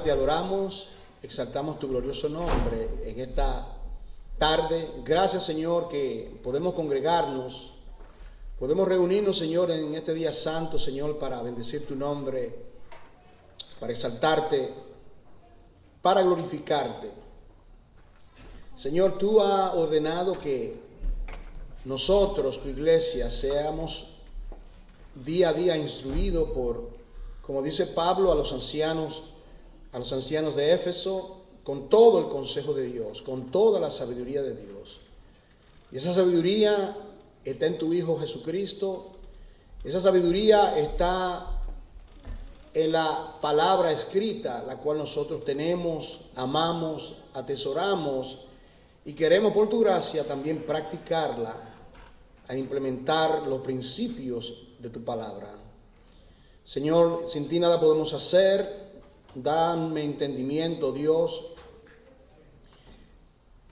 te adoramos, exaltamos tu glorioso nombre en esta tarde. Gracias, Señor, que podemos congregarnos, podemos reunirnos, Señor, en este día santo, Señor, para bendecir tu nombre, para exaltarte, para glorificarte. Señor, tú has ordenado que nosotros, tu iglesia, seamos día a día instruidos por, como dice Pablo, a los ancianos de Éfeso, con todo el consejo de Dios, con toda la sabiduría de Dios. Y esa sabiduría está en tu Hijo Jesucristo. Esa sabiduría está en la palabra escrita, la cual nosotros tenemos, amamos, atesoramos y queremos por tu gracia también practicarla, a implementar los principios de tu palabra. Señor, sin ti nada podemos hacer. Dame entendimiento, Dios.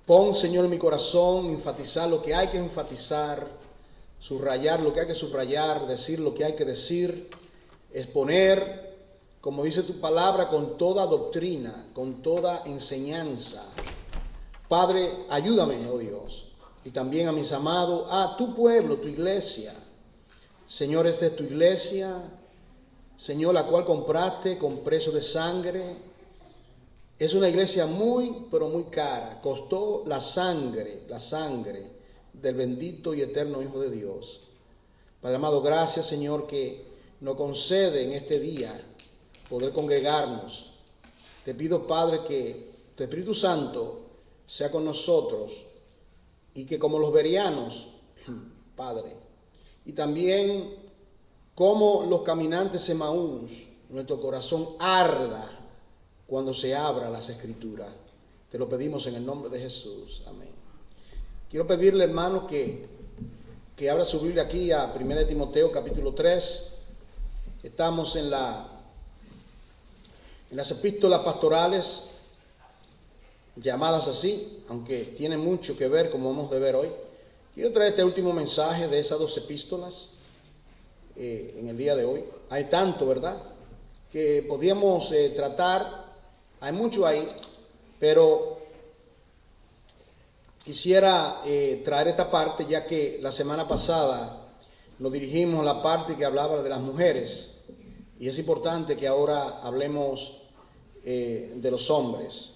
Pon, Señor, en mi corazón enfatizar lo que hay que enfatizar, subrayar lo que hay que subrayar, decir lo que hay que decir, exponer, como dice tu palabra, con toda doctrina, con toda enseñanza. Padre, ayúdame, oh Dios, y también a mis amados, a tu pueblo, tu iglesia. Señor, esta es tu iglesia, Señor, la cual compraste con precio de sangre. Es una iglesia muy, pero muy cara. Costó la sangre del bendito y eterno Hijo de Dios. Padre amado, gracias, Señor, que nos concede en este día poder congregarnos. Te pido, Padre, que tu Espíritu Santo sea con nosotros y que como los bereanos, Padre, y también como los caminantes Emaús, nuestro corazón arda cuando se abra las Escrituras. Te lo pedimos en el nombre de Jesús. Amén. Quiero pedirle, hermano, que abra su Biblia aquí a 1 Timoteo capítulo 3. Estamos en las epístolas pastorales, llamadas así, aunque tiene mucho que ver, como vamos a ver hoy. Quiero traer este último mensaje de esas dos epístolas en el día de hoy. Hay tanto, ¿verdad?, que podíamos tratar. Hay mucho ahí, pero quisiera traer esta parte, ya que la semana pasada nos dirigimos a la parte que hablaba de las mujeres, y es importante que ahora hablemos de los hombres.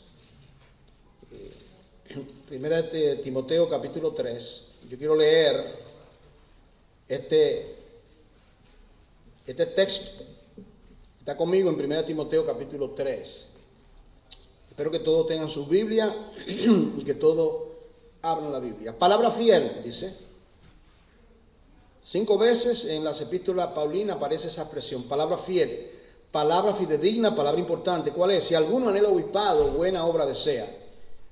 Primera de Timoteo capítulo 3. Yo quiero leer este texto. Está conmigo en 1 Timoteo capítulo 3. Espero que todos tengan su Biblia y que todos abran la Biblia. Palabra fiel, dice. 5 veces en las epístolas paulinas aparece esa expresión, palabra fiel, palabra fidedigna, palabra importante. ¿Cuál es? Si alguno anhela obispado, buena obra desea.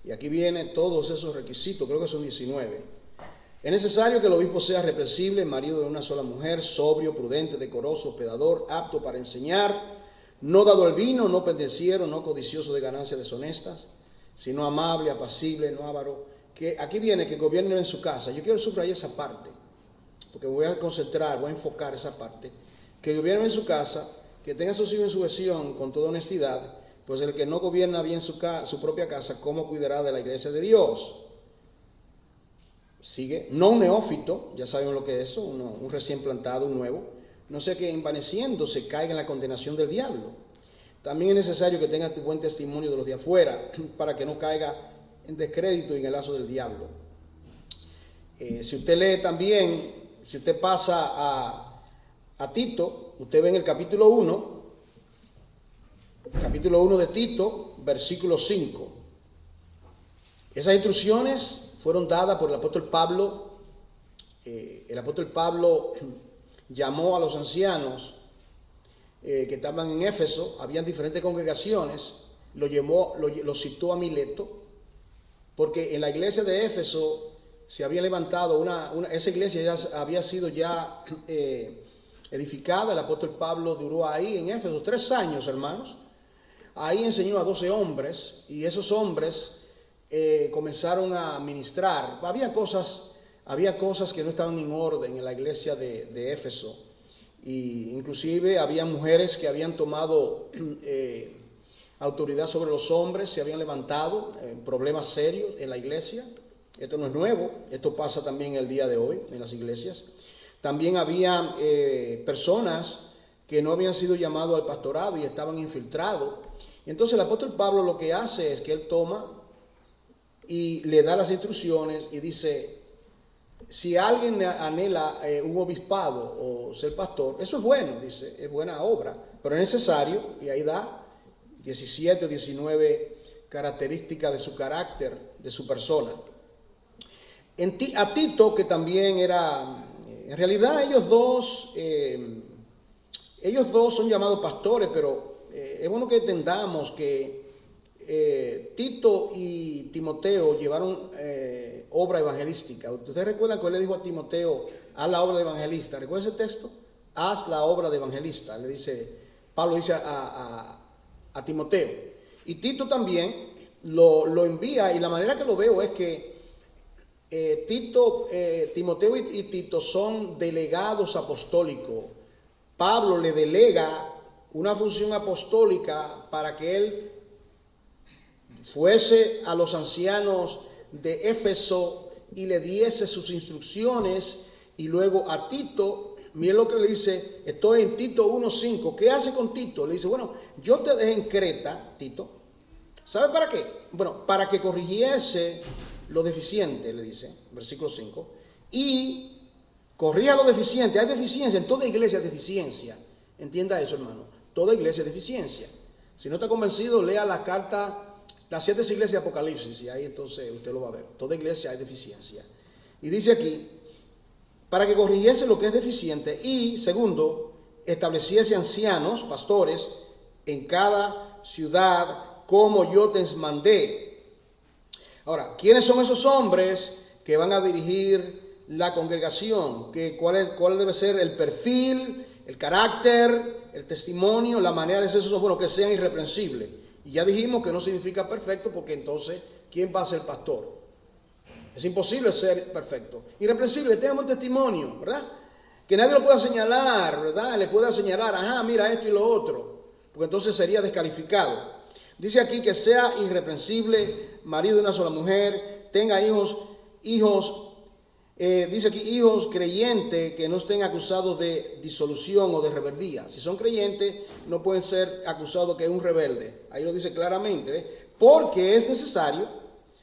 Y aquí vienen todos esos requisitos, creo que son 19. Es necesario que el obispo sea reprensible, marido de una sola mujer, sobrio, prudente, decoroso, hospedador, apto para enseñar, no dado al vino, no pendenciero, no codicioso de ganancias deshonestas, sino amable, apacible, no avaro. Que aquí viene que gobierne en su casa. Yo quiero subrayar esa parte, porque voy a concentrar, voy a enfocar esa parte. Que gobierne en su casa, que tenga a sus hijos en sujeción con toda honestidad, pues el que no gobierna bien su propia casa, ¿cómo cuidará de la iglesia de Dios? Sigue, no un neófito, ya sabemos lo que es eso, un recién plantado, un nuevo, no sea que envaneciéndose caiga en la condenación del diablo. También es necesario que tenga buen testimonio de los de afuera, para que no caiga en descrédito y en el lazo del diablo. Si usted lee también, si usted pasa a Tito, usted ve en el capítulo 1 de Tito, versículo 5. Esas instrucciones fueron dadas por el apóstol Pablo. El apóstol Pablo llamó a los ancianos que estaban en Éfeso. Habían diferentes congregaciones. Lo citó a Mileto, porque en la iglesia de Éfeso se había levantado esa iglesia ya había sido edificada. El apóstol Pablo duró ahí en Éfeso 3 años, hermanos. Ahí enseñó a 12 hombres, y esos hombres comenzaron a ministrar. Había cosas que no estaban en orden en la iglesia de Éfeso, y inclusive había mujeres que habían tomado autoridad sobre los hombres se habían levantado, problemas serios en la iglesia. Esto no es nuevo, esto pasa también el día de hoy en las iglesias. También había personas que no habían sido llamados al pastorado y estaban infiltrados. Entonces el apóstol Pablo lo que hace es que él toma y le da las instrucciones y dice, si alguien anhela un obispado o ser pastor, eso es bueno, dice, es buena obra, pero es necesario, y ahí da 17 o 19 características de su carácter, de su persona. A Tito, que también era, en realidad ellos dos son llamados pastores, pero es bueno que entendamos que Tito y Timoteo llevaron obra evangelística. ¿Ustedes recuerdan que él le dijo a Timoteo, haz la obra de evangelista? ¿Recuerdan ese texto? Haz la obra de evangelista, le dice, Pablo dice a Timoteo. Y Tito también lo envía, y la manera que lo veo es que Timoteo y Tito son delegados apostólicos. Pablo le delega una función apostólica para que él fuese a los ancianos de Éfeso y le diese sus instrucciones, y luego a Tito, miren lo que le dice, estoy en Tito 1:5, ¿qué hace con Tito? Le dice, bueno, yo te dejé en Creta, Tito, ¿sabe para qué? Bueno, para que corrigiese lo deficiente, le dice, versículo 5, y corrija lo deficiente. Hay deficiencia, en toda iglesia hay deficiencia, entienda eso, hermano, toda iglesia es deficiencia. Si no está convencido, lea la carta, las 7 iglesias de Apocalipsis, y ahí entonces usted lo va a ver. Toda iglesia hay deficiencia. Y dice aquí, para que corrigiese lo que es deficiente, y segundo, estableciese ancianos, pastores, en cada ciudad, como yo te mandé. Ahora, ¿quiénes son esos hombres que van a dirigir la congregación? ¿Cuál debe ser el perfil, el carácter, el testimonio, la manera de ser esos? Bueno, que sean irreprensibles. Y ya dijimos que no significa perfecto, porque entonces, ¿quién va a ser pastor? Es imposible ser perfecto. Irreprensible, que tenga un testimonio, ¿verdad? Que nadie lo pueda señalar, ¿verdad? Le pueda señalar, ajá, mira esto y lo otro, porque entonces sería descalificado. Dice aquí que sea irreprensible, marido de una sola mujer, tenga hijos, dice aquí hijos creyentes que no estén acusados de disolución o de rebeldía. Si son creyentes, no pueden ser acusados que es un rebelde. Ahí lo dice claramente, ¿ves? Porque es necesario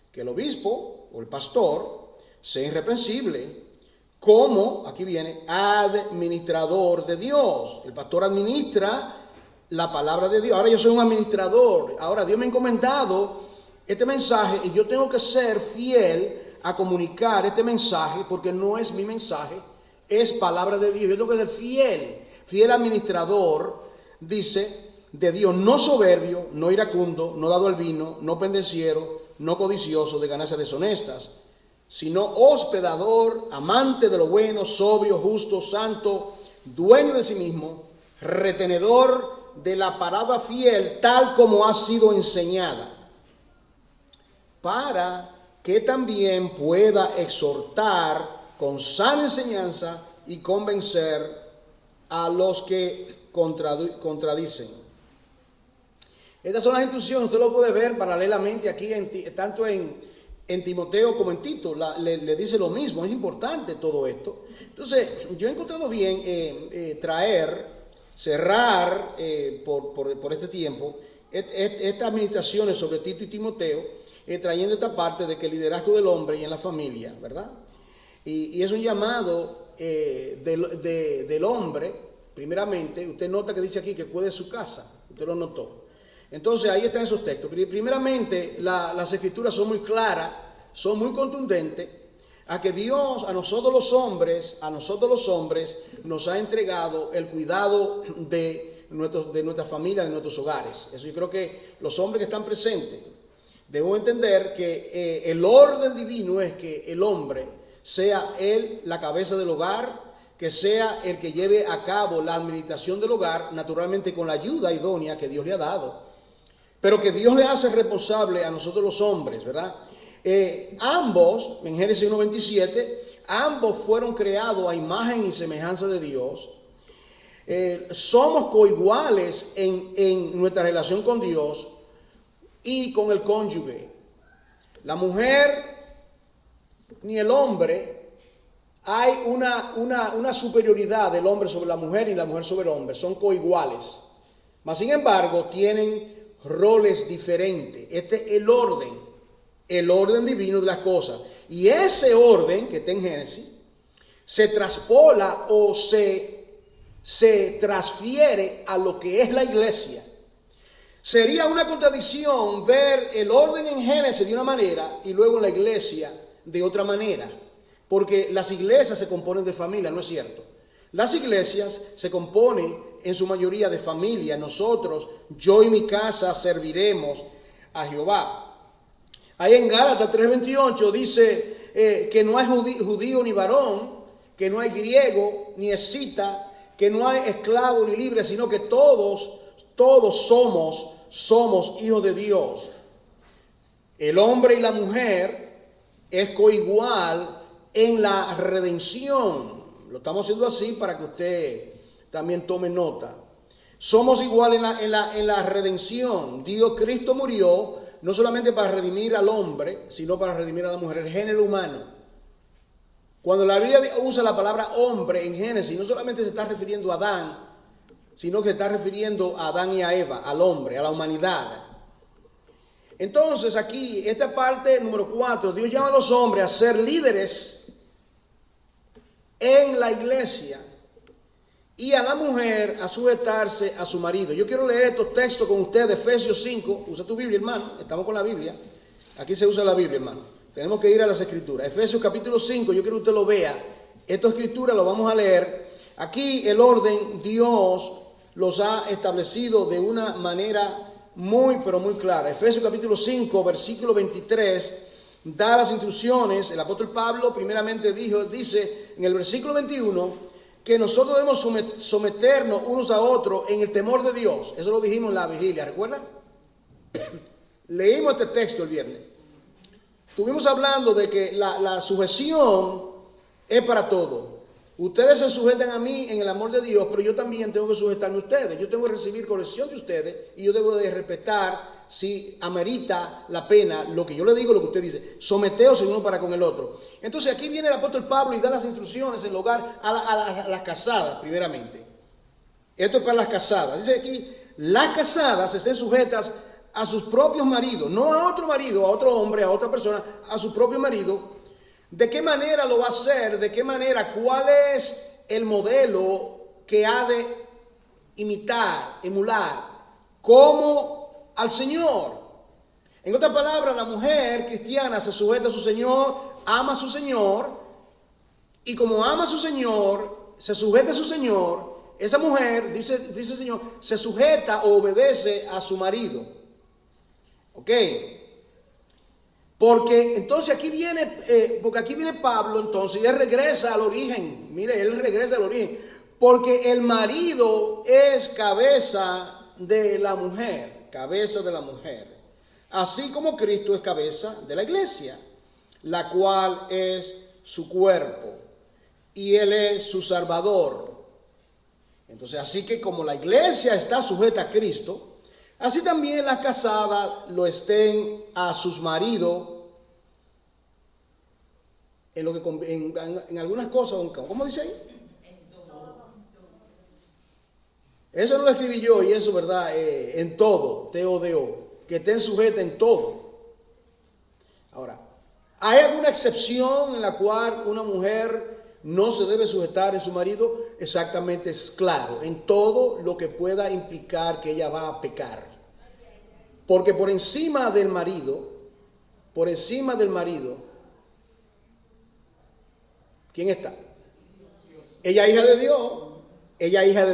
que el obispo o el pastor sea irreprensible, como, aquí viene, administrador de Dios. El pastor administra la palabra de Dios. Ahora yo soy un administrador. Ahora Dios me ha encomendado este mensaje y yo tengo que ser fiel a comunicar este mensaje, porque no es mi mensaje, es palabra de Dios. Yo tengo que ser fiel administrador, dice, de Dios, no soberbio, no iracundo, no dado al vino, no pendenciero, no codicioso de ganancias deshonestas, sino hospedador, amante de lo bueno, sobrio, justo, santo, dueño de sí mismo, retenedor de la palabra fiel, tal como ha sido enseñada, para que también pueda exhortar con sana enseñanza y convencer a los que contradicen. Estas son las instrucciones, usted lo puede ver paralelamente aquí, tanto en Timoteo como en Tito, le dice lo mismo, es importante todo esto. Entonces, yo he encontrado bien cerrar por este tiempo, estas administraciones sobre Tito y Timoteo, trayendo esta parte de que el liderazgo del hombre y en la familia, ¿verdad? Y es un llamado del hombre, primeramente. Usted nota que dice aquí que cuide su casa, usted lo notó. Entonces ahí están esos textos. Primeramente, las escrituras son muy claras, son muy contundentes, a que Dios a nosotros los hombres nos ha entregado el cuidado de nuestra familia, de nuestros hogares. Eso yo creo que los hombres que están presentes debemos entender que el orden divino es que el hombre sea él la cabeza del hogar, que sea el que lleve a cabo la administración del hogar, naturalmente con la ayuda idónea que Dios le ha dado, pero que Dios le hace responsable a nosotros los hombres, ¿verdad? Ambos, en Génesis 1:27, ambos fueron creados a imagen y semejanza de Dios. Somos coiguales en nuestra relación con Dios, y con el cónyuge. La mujer ni el hombre, hay una superioridad del hombre sobre la mujer y la mujer sobre el hombre, son coiguales. Mas sin embargo tienen roles diferentes. Este es el orden divino de las cosas. Y ese orden que está en Génesis se traspola o se transfiere a lo que es la iglesia. Sería una contradicción ver el orden en Génesis de una manera y luego en la iglesia de otra manera. Porque las iglesias se componen de familia, ¿no es cierto? Las iglesias se componen en su mayoría de familia. Nosotros, yo y mi casa serviremos a Jehová. Ahí en Gálatas 3:28 dice que no hay judío ni varón, que no hay griego ni escita, que no hay esclavo ni libre, sino que todos somos hijos de Dios. El hombre y la mujer es coigual en la redención. Lo estamos haciendo así para que usted también tome nota. Somos iguales en la redención. Cristo murió no solamente para redimir al hombre, sino para redimir a la mujer, el género humano. Cuando la Biblia usa la palabra hombre en Génesis, no solamente se está refiriendo a Adán, sino que se está refiriendo a Adán y a Eva, al hombre, a la humanidad. Entonces aquí, esta parte número 4, Dios llama a los hombres a ser líderes en la iglesia y a la mujer a sujetarse a su marido. Yo quiero leer estos textos con ustedes, Efesios 5, usa tu Biblia, hermano, estamos con la Biblia, aquí se usa la Biblia, hermano, tenemos que ir a las escrituras. Efesios capítulo 5, yo quiero que usted lo vea, esta escritura lo vamos a leer. Aquí el orden Dios los ha establecido de una manera muy, pero muy clara. Efesios capítulo 5, versículo 23, da las instrucciones. El apóstol Pablo primeramente dice en el versículo 21 que nosotros debemos someternos unos a otros en el temor de Dios. Eso lo dijimos en la vigilia, ¿recuerdan? Leímos este texto el viernes. Estuvimos hablando de que la sujeción es para todo. Ustedes se sujetan a mí en el amor de Dios, pero yo también tengo que sujetarme a ustedes. Yo tengo que recibir corrección de ustedes y yo debo de respetar si amerita la pena lo que yo le digo, lo que usted dice. Someteos el uno para con el otro. Entonces aquí viene el apóstol Pablo y da las instrucciones en el hogar a las casadas, primeramente. Esto es para las casadas. Dice aquí, las casadas estén sujetas a sus propios maridos, no a otro marido, a otro hombre, a otra persona, a su propio marido. ¿De qué manera lo va a hacer? ¿De qué manera? ¿Cuál es el modelo que ha de imitar, emular? Como al Señor. En otras palabras, la mujer cristiana se sujeta a su Señor, ama a su Señor, y como ama a su Señor, se sujeta a su Señor, esa mujer, dice el Señor, se sujeta o obedece a su marido. ¿Ok? Porque entonces aquí viene Pablo entonces y él regresa al origen. Mire, él regresa al origen. Porque el marido es cabeza de la mujer, cabeza de la mujer. Así como Cristo es cabeza de la iglesia, la cual es su cuerpo y él es su salvador. Entonces, así que como la iglesia está sujeta a Cristo, así también las casadas lo estén a sus maridos en algunas cosas. ¿Cómo dice ahí? Eso no lo escribí yo y eso, ¿verdad? En todo, teodeo, que estén sujetas en todo. Ahora, ¿hay alguna excepción en la cual una mujer no se debe sujetar en su marido? Exactamente, es claro, en todo lo que pueda implicar que ella va a pecar. Porque por encima del marido, ¿quién está? Ella hija de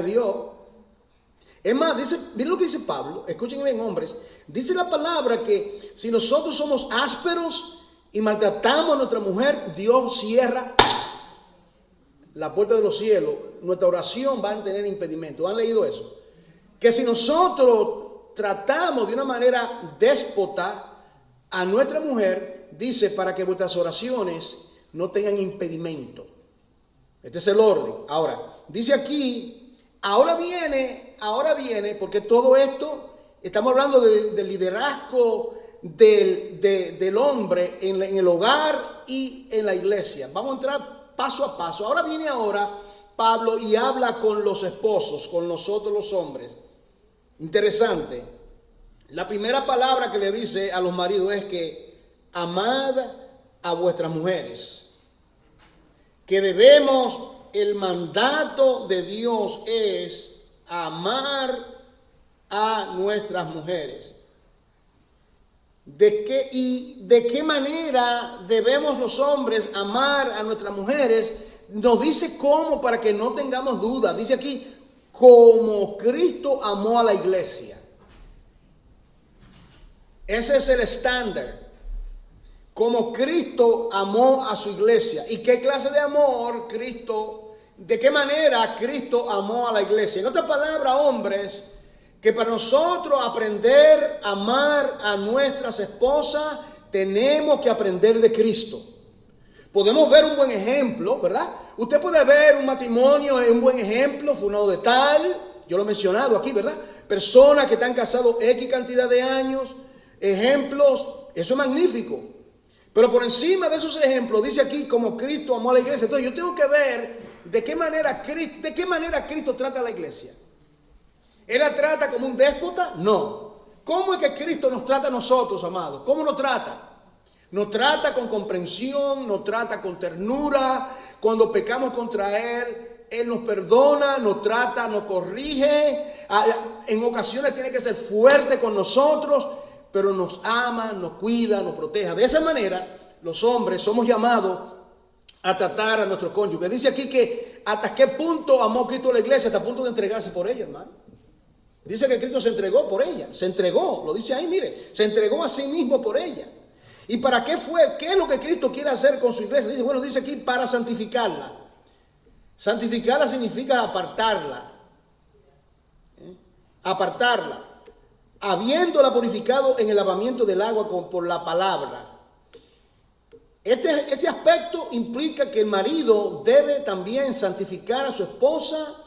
Dios. Es más, miren lo que dice Pablo, escuchen bien, hombres. Dice la palabra que si nosotros somos ásperos y maltratamos a nuestra mujer, Dios cierra la puerta de los cielos. Nuestra oración va a tener impedimento. ¿Han leído eso? Que si nosotros tratamos de una manera déspota a nuestra mujer, dice, para que vuestras oraciones no tengan impedimento. Este es el orden. Ahora, dice aquí, ahora viene, porque todo esto Estamos hablando del liderazgo del hombre en el hogar y en la iglesia. Vamos a entrar paso a paso. Ahora viene Pablo y habla con los esposos, con nosotros los hombres. Interesante. La primera palabra que le dice a los maridos es que amad a vuestras mujeres. Que el mandato de Dios es amar a nuestras mujeres. ¿De qué manera debemos los hombres amar a nuestras mujeres? Nos dice cómo, para que no tengamos dudas. Dice aquí, como Cristo amó a la iglesia. Ese es el estándar. Como Cristo amó a su iglesia. ¿Y qué clase de amor de qué manera Cristo amó a la iglesia? En otras palabras, hombres, que para nosotros aprender a amar a nuestras esposas, tenemos que aprender de Cristo. Podemos ver un buen ejemplo, ¿verdad? Usted puede ver un matrimonio, un buen ejemplo, fulano de tal, yo lo he mencionado aquí, ¿verdad? Personas que están casados X cantidad de años, ejemplos, eso es magnífico. Pero por encima de esos ejemplos, dice aquí como Cristo amó a la iglesia. Entonces yo tengo que ver de qué manera Cristo trata a la iglesia. ¿Él la trata como un déspota? No. ¿Cómo es que Cristo nos trata a nosotros, amados? ¿Cómo nos trata? Nos trata con comprensión, nos trata con ternura. Cuando pecamos contra Él nos perdona, nos trata, nos corrige. En ocasiones tiene que ser fuerte con nosotros, pero nos ama, nos cuida, nos protege. De esa manera, los hombres somos llamados a tratar a nuestro cónyuge. Dice aquí que hasta qué punto amó Cristo a la iglesia, hasta el punto de entregarse por ella, hermano. Dice que Cristo se entregó por ella, se entregó, lo dice ahí, mire, se entregó a sí mismo por ella. ¿Y para qué fue? ¿Qué es lo que Cristo quiere hacer con su iglesia? Dice aquí para santificarla. Santificarla significa apartarla. Apartarla. Habiéndola purificado en el lavamiento del agua por la palabra. Este aspecto implica que el marido debe también santificar a su esposa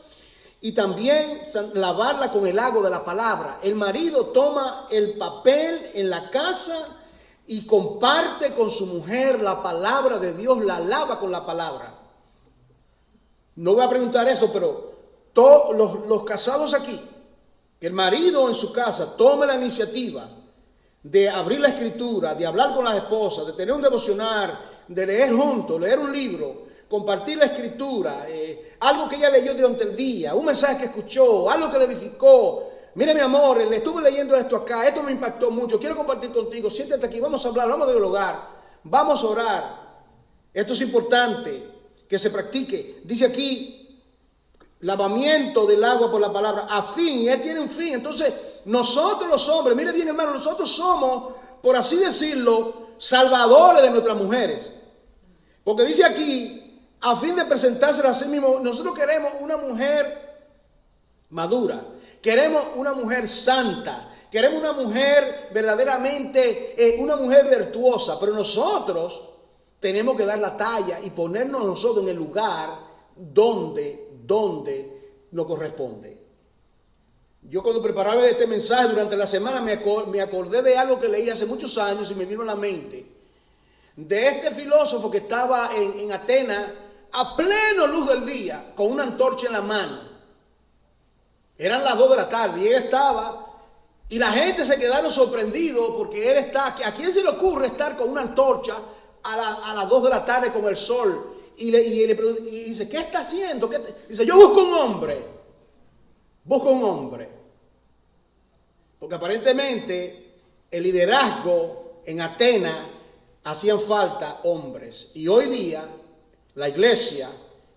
y también lavarla con el agua de la palabra. El marido toma el papel en la casa y comparte con su mujer la palabra de Dios, la lava con la palabra. No voy a preguntar eso, pero todos los casados aquí, que el marido en su casa tome la iniciativa de abrir la escritura, de hablar con las esposas, de tener un devocional, de leer juntos, leer un libro, compartir la escritura, algo que ella leyó durante el día, un mensaje que escuchó, algo que le edificó. Mire, mi amor, le estuve leyendo esto acá, esto me impactó mucho, quiero compartir contigo, siéntate aquí, vamos a hablar, vamos a dialogar, vamos a orar. Esto es importante que se practique. Dice aquí, lavamiento del agua por la palabra, a fin, y él tiene un fin. Entonces, nosotros los hombres, mire bien, hermano, nosotros somos, por así decirlo, salvadores de nuestras mujeres. Porque dice aquí, a fin de presentársela a sí mismo, nosotros queremos una mujer madura, queremos una mujer santa, queremos una mujer verdaderamente, una mujer virtuosa, pero nosotros tenemos que dar la talla y ponernos nosotros en el lugar donde nos corresponde. Yo cuando preparaba este mensaje durante la semana me acordé de algo que leí hace muchos años y me vino a la mente. De este filósofo que estaba en Atenas a pleno luz del día con una antorcha en la mano. Eran las 2 de la tarde y él estaba, y la gente se quedaron sorprendidos porque él está, ¿a quién se le ocurre estar con una antorcha a las 2 de la tarde con el sol? Y dice, ¿qué está haciendo? Dice, yo busco un hombre. Busco un hombre. Porque aparentemente el liderazgo en Atenas hacían falta hombres. Y hoy día la iglesia,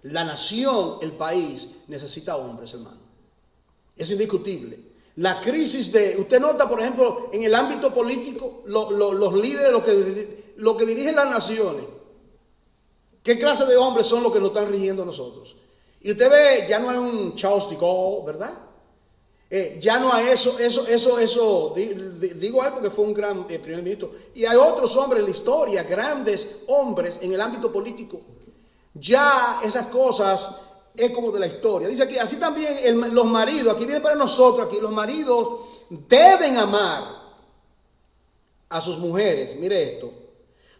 la nación, el país necesita hombres, hermano. Es indiscutible. La crisis usted nota, por ejemplo, en el ámbito político, los líderes, los que dirigen las naciones. ¿Qué clase de hombres son los que nos están rigiendo a nosotros? Y usted ve, ya no hay un Charles de Gaulle, ¿verdad? Ya no hay eso. Digo algo que fue un gran primer ministro. Y hay otros hombres en la historia, grandes hombres en el ámbito político. Ya esas cosas es como de la historia. Dice aquí, así también los maridos, aquí viene para nosotros, aquí los maridos deben amar a sus mujeres. Mire esto.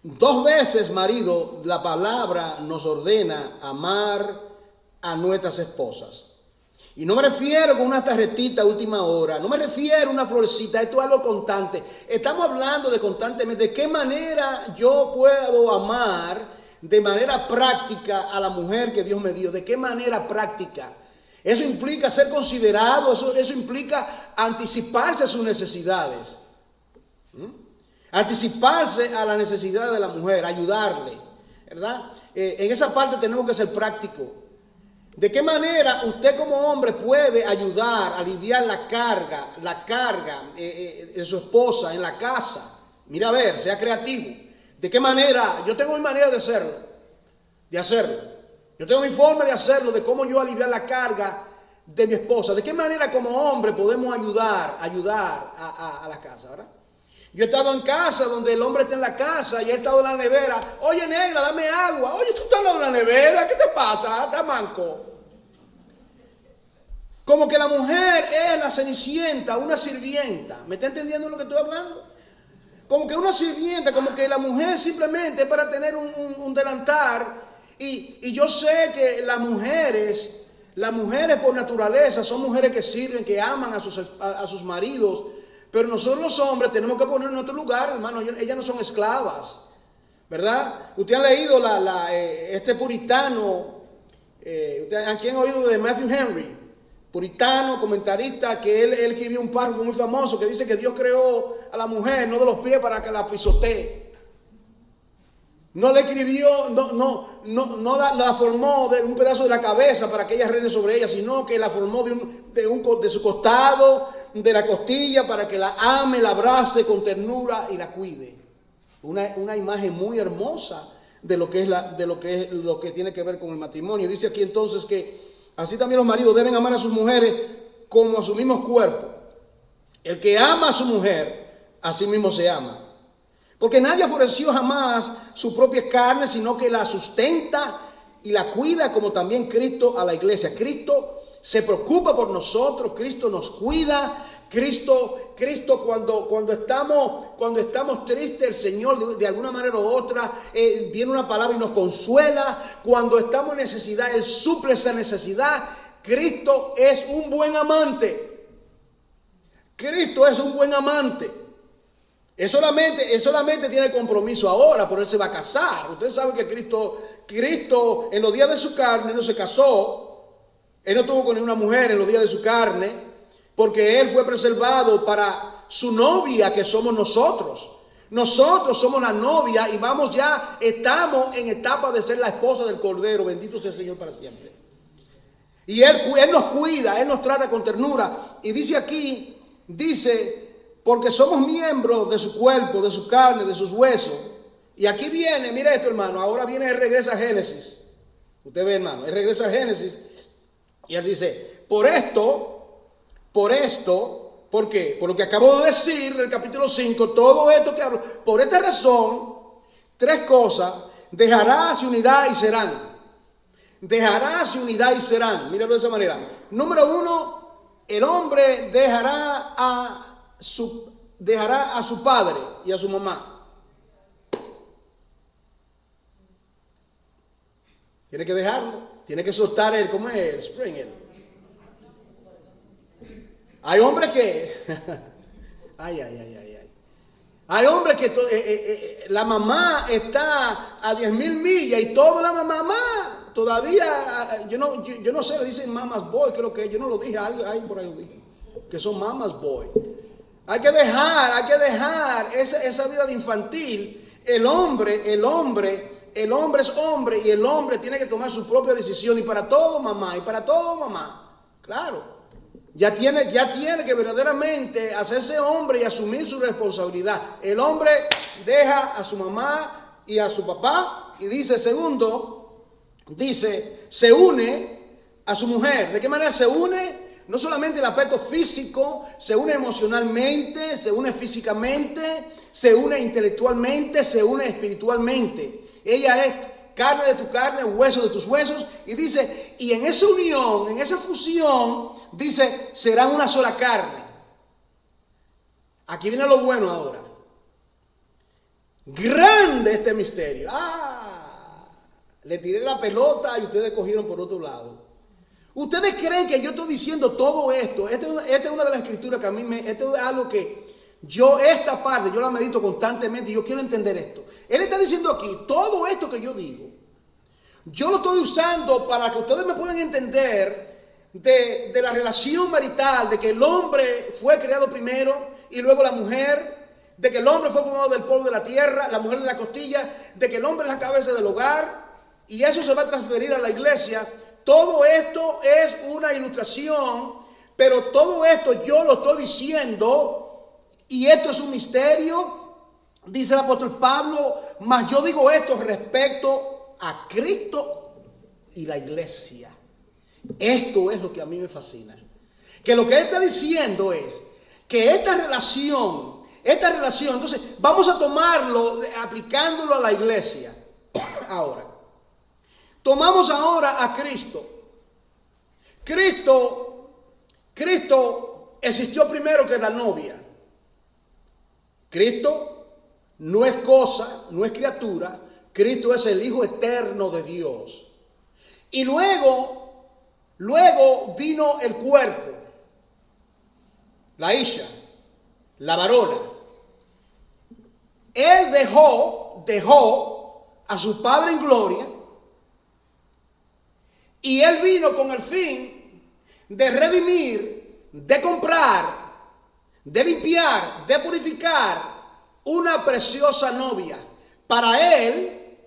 2 veces, marido, la palabra nos ordena amar a nuestras esposas. Y no me refiero con una tarjetita a última hora, no me refiero a una florecita, esto es algo constante. Estamos hablando de constantemente, de qué manera yo puedo amar de manera práctica a la mujer que Dios me dio, de qué manera práctica. Eso implica ser considerado, eso implica anticiparse a sus necesidades. Anticiparse a la necesidad de la mujer, ayudarle, ¿verdad? En esa parte tenemos que ser prácticos. ¿De qué manera usted como hombre puede ayudar, aliviar la carga de su esposa en la casa? Mira a ver, sea creativo. ¿De qué manera? Yo tengo mi manera de hacerlo. Yo tengo mi forma de hacerlo, de cómo yo aliviar la carga de mi esposa. ¿De qué manera como hombre podemos ayudar a la casa, ¿verdad? Yo he estado en casa donde el hombre está en la casa y he estado en la nevera. Oye, negra, dame agua. Oye, tú estás en la nevera. ¿Qué te pasa? ¿Estás manco? Como que la mujer es la cenicienta, una sirvienta. ¿Me está entendiendo lo que estoy hablando? Como que una sirvienta, como que la mujer simplemente es para tener un delantal. Y yo sé que las mujeres por naturaleza son mujeres que sirven, que aman a sus maridos. Pero nosotros los hombres tenemos que poner en nuestro lugar, hermano. Ellas no son esclavas, ¿verdad? Usted ha leído este puritano, ¿a quién ha oído de Matthew Henry? Puritano, comentarista, que él escribió un párrafo muy famoso que dice que Dios creó a la mujer no de los pies para que la pisotee. No le escribió, no la formó de un pedazo de la cabeza para que ella reine sobre ella, sino que la formó de su costado, de la costilla, para que la ame, la abrace con ternura y la cuide. Una imagen muy hermosa de lo que tiene que ver con el matrimonio. Dice aquí entonces que así también los maridos deben amar a sus mujeres como a sus mismos cuerpos. El que ama a su mujer, a sí mismo se ama. Porque nadie aborreció jamás su propia carne, sino que la sustenta y la cuida, como también Cristo a la iglesia. Cristo se preocupa por nosotros, Cristo nos cuida. Cristo cuando estamos tristes, el Señor de alguna manera u otra viene una palabra y nos consuela. Cuando estamos en necesidad, Él suple esa necesidad. Cristo es un buen amante. Cristo es un buen amante. Él solamente tiene compromiso ahora, pero Él se va a casar. Ustedes saben que Cristo en los días de su carne no se casó. Él no tuvo con ninguna mujer en los días de su carne, porque Él fue preservado para su novia, que somos nosotros. Nosotros somos la novia y estamos en etapa de ser la esposa del Cordero. Bendito sea el Señor para siempre. Y Él nos cuida, Él nos trata con ternura. Y dice aquí, porque somos miembros de su cuerpo, de su carne, de sus huesos. Y aquí viene, mire esto, hermano, ahora viene, Él regresa a Génesis. Usted ve, hermano, Él regresa a Génesis y Él dice, por qué? Por lo que acabo de decir en el capítulo 5, todo esto que hablo, por esta razón, 3 cosas, dejará, se unirá y serán. Dejará, se unirá y serán. Míralo de esa manera. Número 1, el hombre dejará a su padre y a su mamá. Tiene que dejarlo, tiene que soltar ¿cómo es? El Springer. Hay hombres que, hay hombres que la mamá está a 10,000 millas y toda la mamá todavía, yo no sé, le dicen mamas boy, creo que yo no lo dije, alguien por ahí lo dije, que son mamas boy. Hay que dejar esa vida de infantil. El hombre es hombre y el hombre tiene que tomar su propia decisión. Y para todo mamá, claro, ya tiene que verdaderamente hacerse hombre y asumir su responsabilidad. El hombre deja a su mamá y a su papá y se une a su mujer. ¿De qué manera se une? No solamente el aspecto físico, se une emocionalmente, se une físicamente, se une intelectualmente, se une espiritualmente. Ella es carne de tu carne, hueso de tus huesos. Y dice, y en esa unión, en esa fusión, dice, serán una sola carne. Aquí viene lo bueno ahora. Grande este misterio. Le tiré la pelota y ustedes cogieron por otro lado. ¿Ustedes creen que yo estoy diciendo todo esto? Esta es una de las escrituras que a mí esto es algo que esta parte, yo la medito constantemente y yo quiero entender esto. Él está diciendo aquí, todo esto que yo digo, yo lo estoy usando para que ustedes me puedan entender de la relación marital, de que el hombre fue creado primero y luego la mujer, de que el hombre fue formado del polvo de la tierra, la mujer de la costilla, de que el hombre es la cabeza del hogar y eso se va a transferir a la iglesia. Todo esto es una ilustración, pero todo esto yo lo estoy diciendo y esto es un misterio, dice el apóstol Pablo, mas yo digo esto respecto a Cristo y la iglesia. Esto es lo que a mí me fascina. Que lo que él está diciendo es que esta relación, entonces vamos a tomarlo aplicándolo a la iglesia. Ahora, tomamos ahora a Cristo. Cristo existió primero que la novia. Cristo no es cosa, no es criatura. Cristo es el Hijo eterno de Dios. Y luego vino el cuerpo, la isha, la varona. Él dejó a su Padre en gloria y Él vino con el fin de redimir, de comprar, de limpiar, de purificar una preciosa novia para Él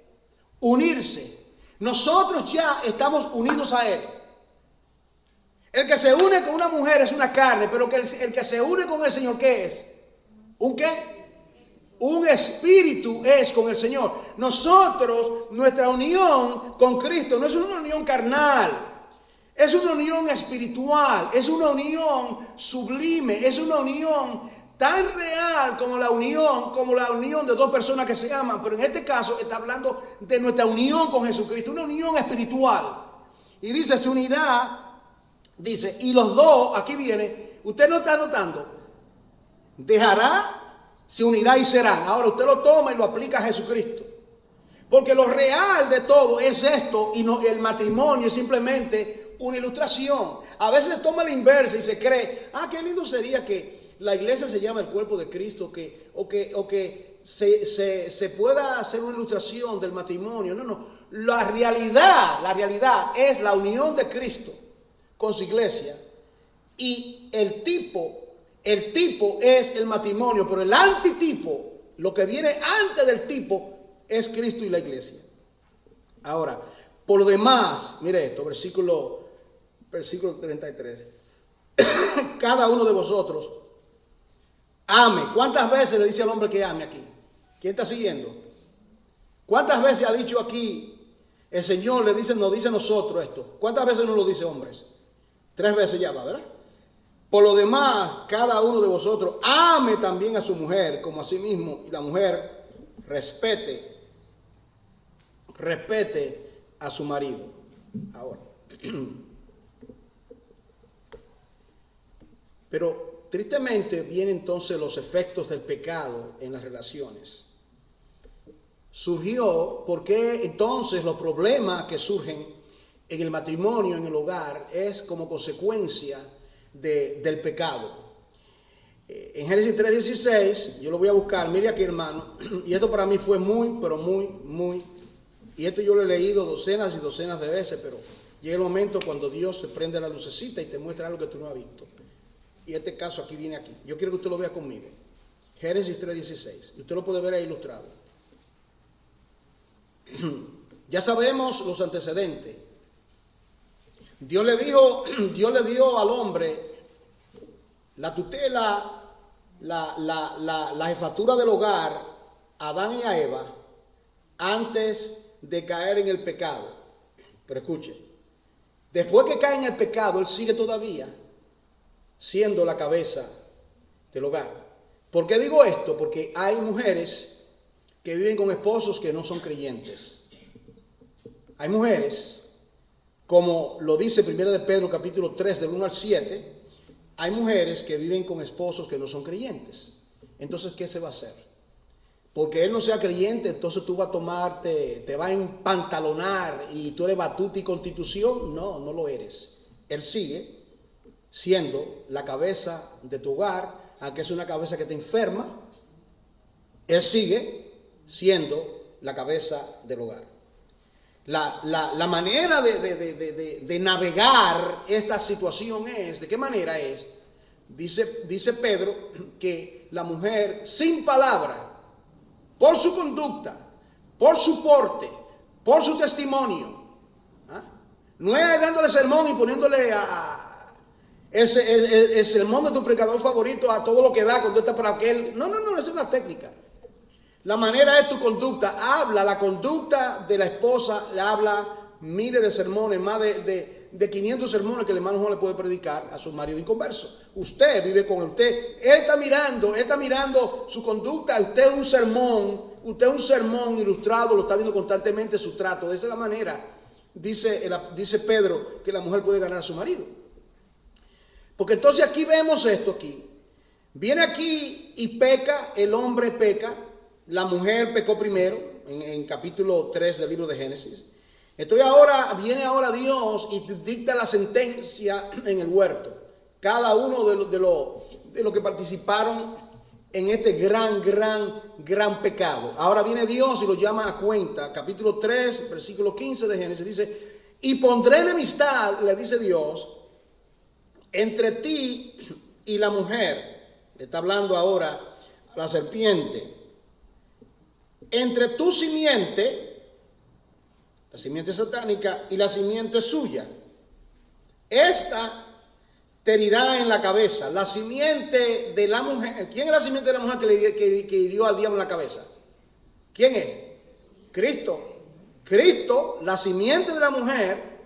unirse. Nosotros ya estamos unidos a Él. El que se une con una mujer es una carne, pero el que se une con el Señor, ¿qué es? ¿Un qué? Un espíritu es con el Señor. Nosotros, nuestra unión con Cristo no es una unión carnal, es una unión espiritual, es una unión sublime, es una unión tan real como la unión de dos personas que se aman, pero en este caso está hablando de nuestra unión con Jesucristo, una unión espiritual. Y dice, se unirá, dice, y los dos, aquí viene, usted no está notando, dejará, se unirá y serán. Ahora usted lo toma y lo aplica a Jesucristo. Porque lo real de todo es esto y no, el matrimonio es simplemente una ilustración. A veces se toma la inversa y se cree, qué lindo sería que la iglesia se llama el cuerpo de Cristo, o que se pueda hacer una ilustración del matrimonio. No. La realidad es la unión de Cristo con su iglesia y el tipo es el matrimonio, pero el antitipo, lo que viene antes del tipo, es Cristo y la iglesia. Ahora, por lo demás, mire esto, versículo 33. Cada uno de vosotros ame. ¿Cuántas veces le dice al hombre que ame aquí? ¿Quién está siguiendo? ¿Cuántas veces ha dicho aquí el Señor nos dice a nosotros esto? ¿Cuántas veces nos lo dice, hombres? 3 veces ya va, ¿verdad? Por lo demás, cada uno de vosotros ame también a su mujer como a sí mismo, y la mujer respete a su marido. Ahora, pero tristemente vienen entonces los efectos del pecado en las relaciones. Surgió porque entonces los problemas que surgen en el matrimonio, en el hogar, es como consecuencia del pecado. En Génesis 3:16, yo lo voy a buscar, mire aquí, hermano, y esto para mí fue muy, y esto yo lo he leído docenas y docenas de veces, pero llega el momento cuando Dios te prende la lucecita y te muestra algo que tú no has visto. Y este caso aquí viene aquí. Yo quiero que usted lo vea conmigo. Génesis 3:16, y usted lo puede ver ahí ilustrado. Ya sabemos los antecedentes. Dios le dio al hombre la tutela, la jefatura del hogar a Adán y a Eva antes de caer en el pecado. Pero escuche, después que cae en el pecado, él sigue todavía siendo la cabeza del hogar. ¿Por qué digo esto? Porque hay mujeres que viven con esposos que no son creyentes. Hay mujeres, como lo dice 1 de Pedro capítulo 3 del 1 al 7, hay mujeres que viven con esposos que no son creyentes. entonces ¿qué se va a hacer? Porque él no sea creyente, entonces tú vas a tomarte, te vas a empantalonar y tú eres batuta y constitución. No, no lo eres. Él sigue siendo la cabeza de tu hogar, aunque es una cabeza que te enferma. Él sigue siendo la cabeza del hogar. La manera de navegar esta situación es, ¿de qué manera es? Dice Pedro que la mujer sin palabra, por su conducta, por su porte, por su testimonio, no es dándole sermón y poniéndole el sermón de tu predicador favorito a todo lo que da, contesta para aquel. No, esa es una técnica. La manera es tu conducta. Habla, la conducta de la esposa le habla miles de sermones, más de 500 sermones que el hermano Juan le puede predicar a su marido inconverso. Usted vive con usted. Él está mirando su conducta. Usted es un sermón ilustrado, lo está viendo constantemente su trato. De esa es la manera, dice Pedro, que la mujer puede ganar a su marido. Porque entonces aquí vemos esto aquí. Viene aquí y peca, el hombre peca. La mujer pecó primero, en capítulo 3 del libro de Génesis. Entonces viene ahora Dios y dicta la sentencia en el huerto. Cada uno de los que participaron en este gran pecado. Ahora viene Dios y lo llama a cuenta. Capítulo 3, versículo 15 de Génesis dice, y pondré enemistad, le dice Dios, entre ti y la mujer. Le está hablando ahora a la serpiente. Entre tu simiente, la simiente satánica, y la simiente suya. Esta te herirá en la cabeza. La simiente de la mujer. ¿Quién es la simiente de la mujer que hirió al diablo en la cabeza? ¿Quién es? Cristo. Cristo, la simiente de la mujer.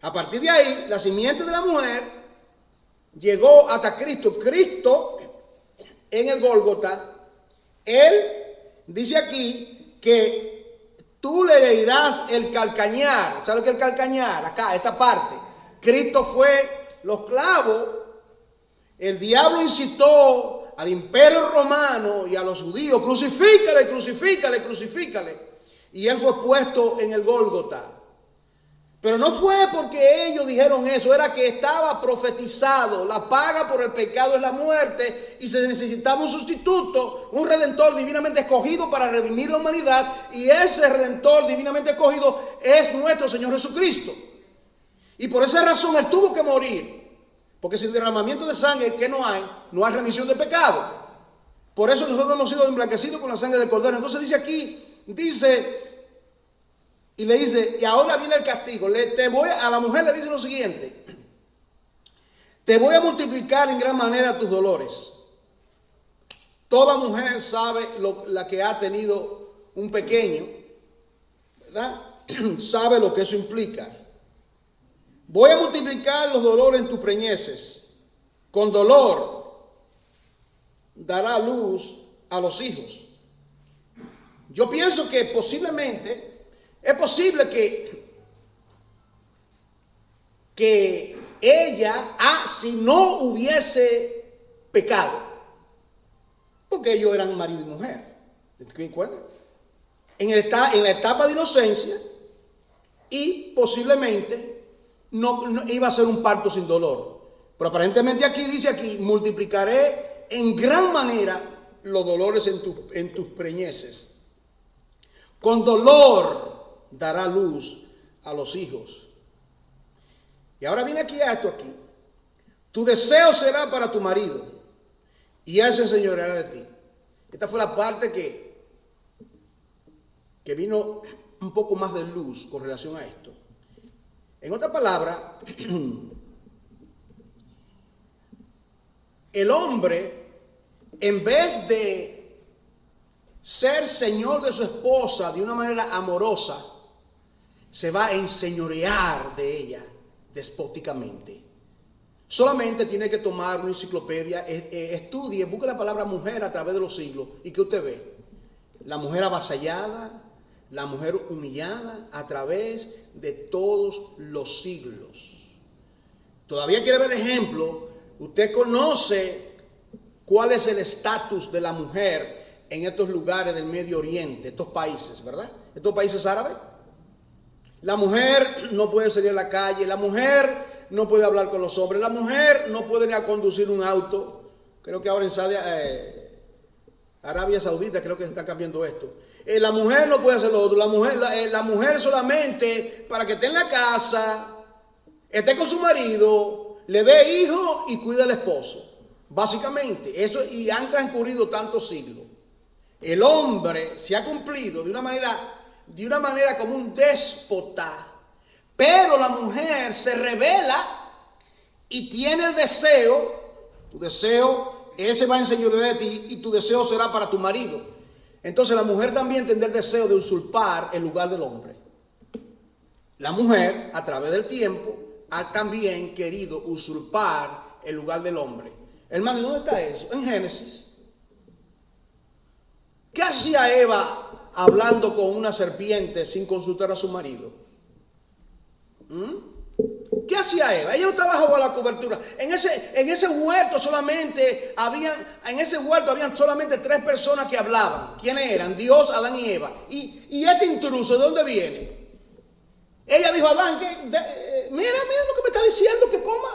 A partir de ahí, la simiente de la mujer llegó hasta Cristo. Cristo, en el Gólgota, él dice aquí que tú le herirás el calcañar. ¿Sabes qué es el calcañar? Acá, esta parte. Cristo fue los clavos. El diablo incitó al imperio romano y a los judíos, crucifícale, crucifícale, crucifícale. Y él fue puesto en el Gólgota. Pero no fue porque ellos dijeron eso, era que estaba profetizado. La paga por el pecado es la muerte y se necesitaba un sustituto, un redentor divinamente escogido para redimir la humanidad. Y ese redentor divinamente escogido es nuestro Señor Jesucristo. Y por esa razón Él tuvo que morir. Porque sin derramamiento de sangre, ¿qué no hay? No hay remisión de pecado. Por eso nosotros hemos sido emblanquecidos con la sangre del Cordero. Entonces dice aquí, y le dice, y ahora viene el castigo. A la mujer le dice lo siguiente: te voy a multiplicar en gran manera tus dolores. Toda mujer sabe la que ha tenido un pequeño, ¿verdad? Sabe lo que eso implica. Voy a multiplicar los dolores en tus preñeces. Con dolor dará luz a los hijos. Yo pienso que posiblemente es posible que ella, si no hubiese pecado, porque ellos eran marido y mujer, en la etapa de inocencia, y posiblemente no iba a ser un parto sin dolor. Pero aparentemente dice multiplicaré en gran manera los dolores en tus preñeces. Con dolor dará luz a los hijos. Y ahora viene esto aquí. Tu deseo será para tu marido, y él se enseñoreará de ti. Esta fue la parte que vino un poco más de luz con relación a esto. En otras palabras, el hombre, en vez de ser señor de su esposa de una manera amorosa, se va a enseñorear de ella despóticamente. Solamente tiene que tomar una enciclopedia, estudie, busque la palabra mujer a través de los siglos, y ¿qué usted ve? La mujer avasallada, la mujer humillada a través de todos los siglos. Todavía quiere ver ejemplo. Usted conoce cuál es el estatus de la mujer en estos lugares del Medio Oriente, estos países, ¿verdad? Estos países árabes. La mujer no puede salir a la calle, la mujer no puede hablar con los hombres, la mujer no puede ni a conducir un auto. Creo que ahora en Arabia Saudita creo que se está cambiando esto. La mujer no puede hacer lo otro, la mujer solamente para que esté en la casa, esté con su marido, le dé hijo y cuida al esposo. Básicamente, eso, y han transcurrido tantos siglos. El hombre se ha cumplido de una manera como un déspota, pero la mujer se revela y tiene el deseo, tu deseo, ese va a enseñorear de ti y tu deseo será para tu marido. Entonces la mujer también tendrá el deseo de usurpar el lugar del hombre. La mujer, a través del tiempo, ha también querido usurpar el lugar del hombre. Hermano, ¿dónde está eso? En Génesis. ¿Qué hacía Eva hablando con una serpiente sin consultar a su marido? ¿Qué hacía Eva? Ella no estaba bajo la cobertura. En ese huerto habían solamente 3 personas que hablaban. ¿Quiénes eran? Dios, Adán y Eva. Y este intruso, ¿de dónde viene? Ella dijo a Adán, mira lo que me está diciendo, que coma.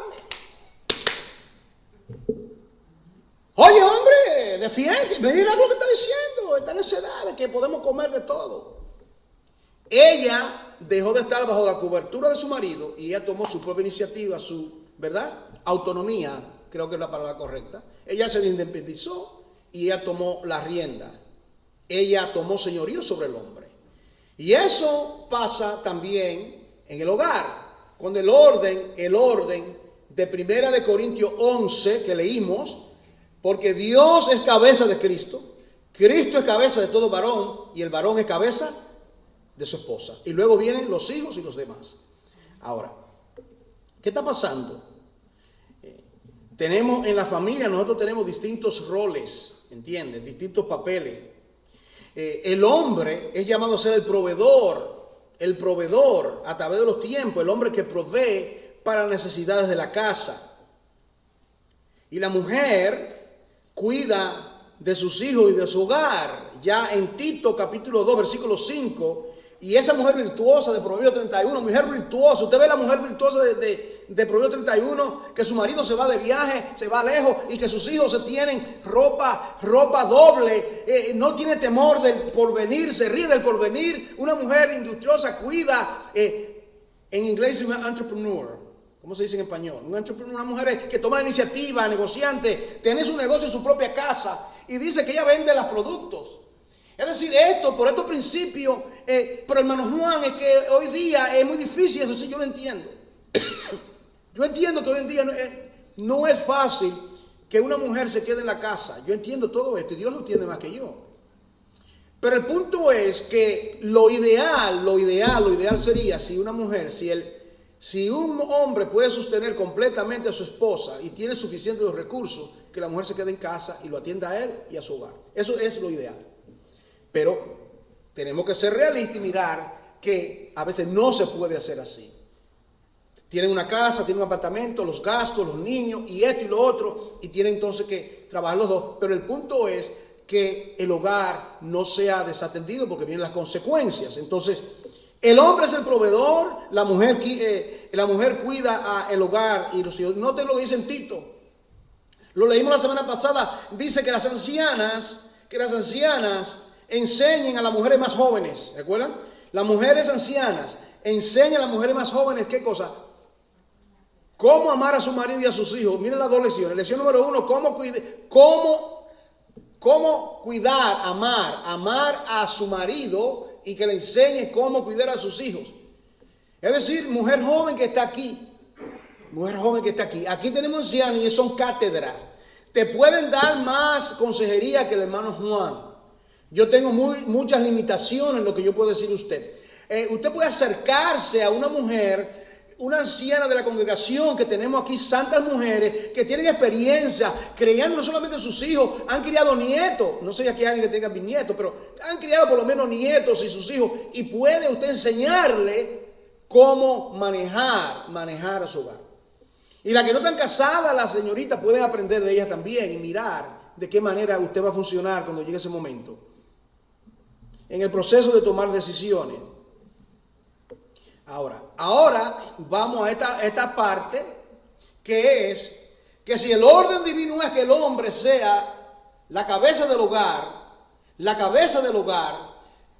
Oye, hombre, defiende, mira lo que está diciendo, esta necedad de que podemos comer de todo. Ella dejó de estar bajo la cobertura de su marido y ella tomó su propia iniciativa, su, ¿verdad? Autonomía, creo que es la palabra correcta. Ella se independizó y ella tomó la rienda. Ella tomó señorío sobre el hombre. Y eso pasa también en el hogar. Cuando el orden de 1 Corintios 11 que leímos, porque Dios es cabeza de Cristo, Cristo es cabeza de todo varón y el varón es cabeza de su esposa. Y luego vienen los hijos y los demás. Ahora, ¿qué está pasando? Tenemos en la familia, nosotros tenemos distintos roles, ¿entiendes? Distintos papeles. El hombre es llamado a ser el proveedor a través de los tiempos, el hombre que provee para las necesidades de la casa. Y la mujer cuida de sus hijos y de su hogar. Ya en Tito capítulo 2 versículo 5, y esa mujer virtuosa de Proverbios 31, mujer virtuosa, usted ve la mujer virtuosa de Proverbios 31, que su marido se va de viaje, se va lejos y que sus hijos se tienen ropa doble, no tiene temor del porvenir, se ríe del porvenir. Una mujer industriosa cuida, en inglés es una entrepreneur. ¿Cómo se dice en español? Una mujer que toma la iniciativa, negociante, tiene su negocio en su propia casa y dice que ella vende los productos. Es decir, por estos principios, pero hermano Juan, es que hoy día es muy difícil, eso sí yo lo entiendo. Yo entiendo que hoy en día no es fácil que una mujer se quede en la casa. Yo entiendo todo esto y Dios lo entiende más que yo. Pero el punto es que lo ideal sería si una mujer, si un hombre puede sostener completamente a su esposa y tiene suficientes los recursos, que la mujer se quede en casa y lo atienda a él y a su hogar. Eso es lo ideal. Pero tenemos que ser realistas y mirar que a veces no se puede hacer así. Tienen una casa, tienen un apartamento, los gastos, los niños y esto y lo otro, y tienen entonces que trabajar los dos. Pero el punto es que el hogar no sea desatendido porque vienen las consecuencias. Entonces, el hombre es el proveedor, la mujer cuida el hogar y los hijos. No te lo dice en Tito. Lo leímos la semana pasada. Dice que las ancianas enseñen a las mujeres más jóvenes. ¿Recuerdan? Las mujeres ancianas enseñan a las mujeres más jóvenes, ¿qué cosa? Cómo amar a su marido y a sus hijos. Miren las 2 lecciones. Lección número 1, cómo cuidar, amar a su marido y que le enseñe cómo cuidar a sus hijos. Es decir, mujer joven que está aquí. Aquí tenemos ancianos y son cátedra. Te pueden dar más consejería que el hermano Juan. Yo tengo muchas limitaciones en lo que yo puedo decir a usted. Usted puede acercarse a una mujer, una anciana de la congregación, que tenemos aquí santas mujeres que tienen experiencia criando no solamente a sus hijos, han criado nietos. No sé si aquí hay alguien que tenga bisnietos, pero han criado por lo menos nietos y sus hijos. Y puede usted enseñarle cómo manejar a su hogar. Y las que no están casadas, las señoritas pueden aprender de ellas también y mirar de qué manera usted va a funcionar cuando llegue ese momento. En el proceso de tomar decisiones. Ahora vamos a esta parte que es que si el orden divino es que el hombre sea la cabeza del hogar, la cabeza del hogar,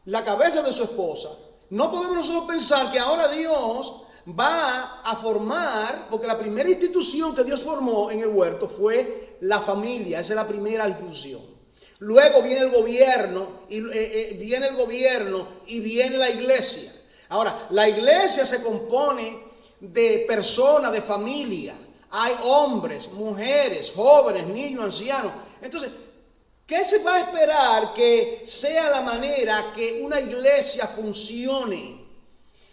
la cabeza de su esposa, no podemos nosotros pensar que ahora Dios va a formar, porque la primera institución que Dios formó en el huerto fue la familia, esa es la primera institución. Luego viene el gobierno y viene la iglesia. Ahora, la iglesia se compone de personas, de familia. Hay hombres, mujeres, jóvenes, niños, ancianos. Entonces, ¿qué se va a esperar que sea la manera que una iglesia funcione?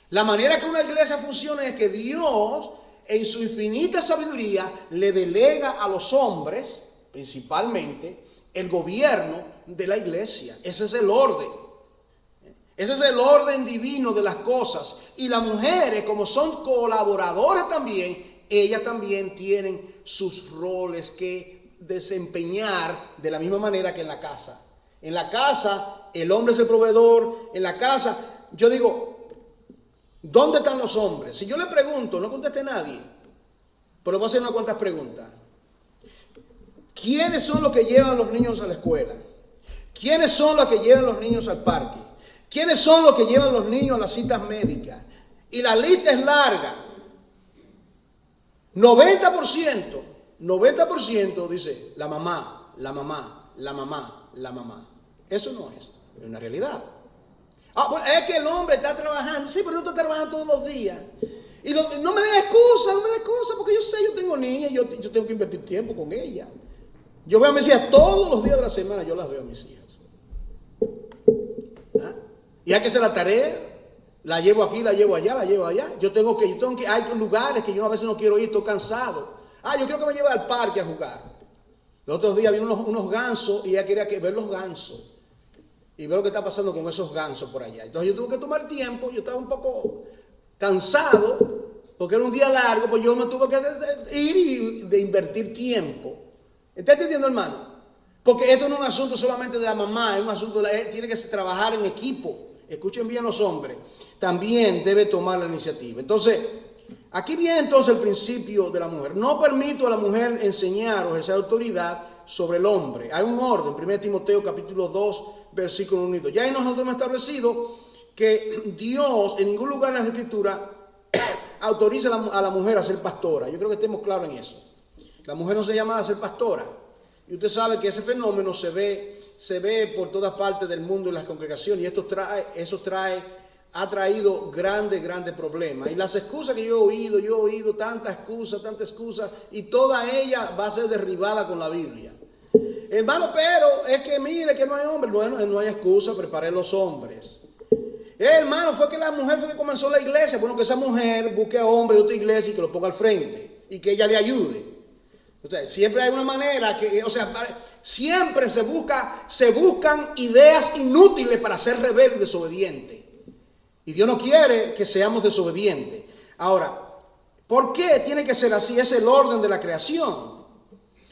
La manera que una iglesia funcione es que Dios, en su infinita sabiduría, le delega a los hombres, principalmente, el gobierno de la iglesia. Ese es el orden. Ese es el orden divino de las cosas. Y las mujeres, como son colaboradoras también, ellas también tienen sus roles que desempeñar de la misma manera que en la casa. En la casa, el hombre es el proveedor. En la casa, yo digo, ¿dónde están los hombres? Si yo le pregunto, no conteste nadie, pero voy a hacer unas cuantas preguntas. ¿Quiénes son los que llevan a los niños a la escuela? ¿Quiénes son los que llevan a los niños al parque? ¿Quiénes son los que llevan a los niños a las citas médicas? Y la lista es larga. 90% dice la mamá, la mamá, la mamá, la mamá. Eso no es una realidad. Pues es que el hombre está trabajando. Sí, pero no está trabajando todos los días. Y no me den excusa, porque yo sé, yo tengo niñas, yo tengo que invertir tiempo con ellas. Yo veo a mis hijas todos los días de la semana, yo las veo a mis hijas. ¿Ah? Y hay que hacer la tarea, la llevo aquí, la llevo allá, la llevo allá. Hay lugares que yo a veces no quiero ir, estoy cansado. Yo quiero que me lleve al parque a jugar. Los otros días vi unos gansos y ella quería ver los gansos. Y ver lo que está pasando con esos gansos por allá. Entonces yo tuve que tomar tiempo, yo estaba un poco cansado, porque era un día largo, pues yo me tuve que ir y de invertir tiempo. ¿Está entendiendo, hermano? Porque esto no es un asunto solamente de la mamá, es un asunto tiene que trabajar en equipo. Escuchen bien los hombres. También debe tomar la iniciativa. Entonces, aquí viene entonces el principio de la mujer. No permito a la mujer enseñar o ejercer autoridad sobre el hombre. Hay un orden, 1 Timoteo capítulo 2, versículo 1 y 2. Ya ahí nosotros hemos establecido que Dios en ningún lugar en la Escritura autoriza a la mujer a ser pastora. Yo creo que estemos claros en eso. La mujer no se llama a ser pastora. Y usted sabe que ese fenómeno se ve por todas partes del mundo en las congregaciones. Y eso ha traído grandes problemas. Y las excusas que yo he oído tantas excusas, y toda ella va a ser derribada con la Biblia. Hermano, pero es que mire que no hay hombres. Bueno, no hay excusa, preparé los hombres. Hermano, fue que la mujer fue que comenzó la iglesia. Bueno, que esa mujer busque a hombres de otra iglesia y que lo ponga al frente. Y que ella le ayude. O sea, siempre hay una manera siempre se buscan ideas inútiles para ser rebelde y desobediente. Y Dios no quiere que seamos desobedientes. Ahora, ¿por qué tiene que ser así? Es el orden de la creación.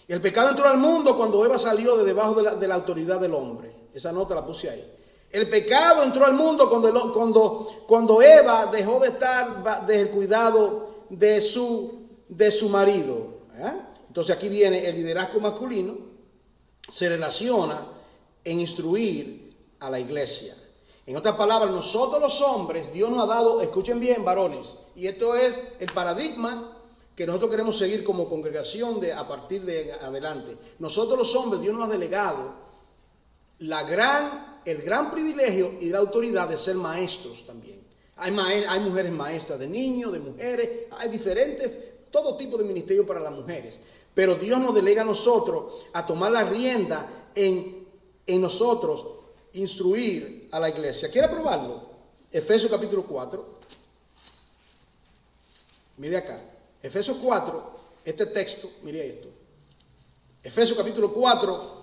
El pecado entró al mundo cuando Eva salió de debajo de la autoridad del hombre. Esa nota la puse ahí. El pecado entró al mundo cuando Eva dejó de estar bajo el cuidado de su marido. Entonces aquí viene el liderazgo masculino, se relaciona en instruir a la iglesia. En otras palabras, nosotros los hombres, Dios nos ha dado, escuchen bien, varones, y esto es el paradigma que nosotros queremos seguir como congregación a partir de adelante. Nosotros los hombres, Dios nos ha delegado el gran privilegio y la autoridad de ser maestros también. Hay mujeres maestras de niños, de mujeres, hay todo tipo de ministerio para las mujeres. Pero Dios nos delega a nosotros a tomar la rienda en nosotros, instruir a la iglesia. ¿Quiere probarlo? Efesios capítulo 4. Mire acá. Efesios 4, este texto, mire esto. Efesios capítulo 4,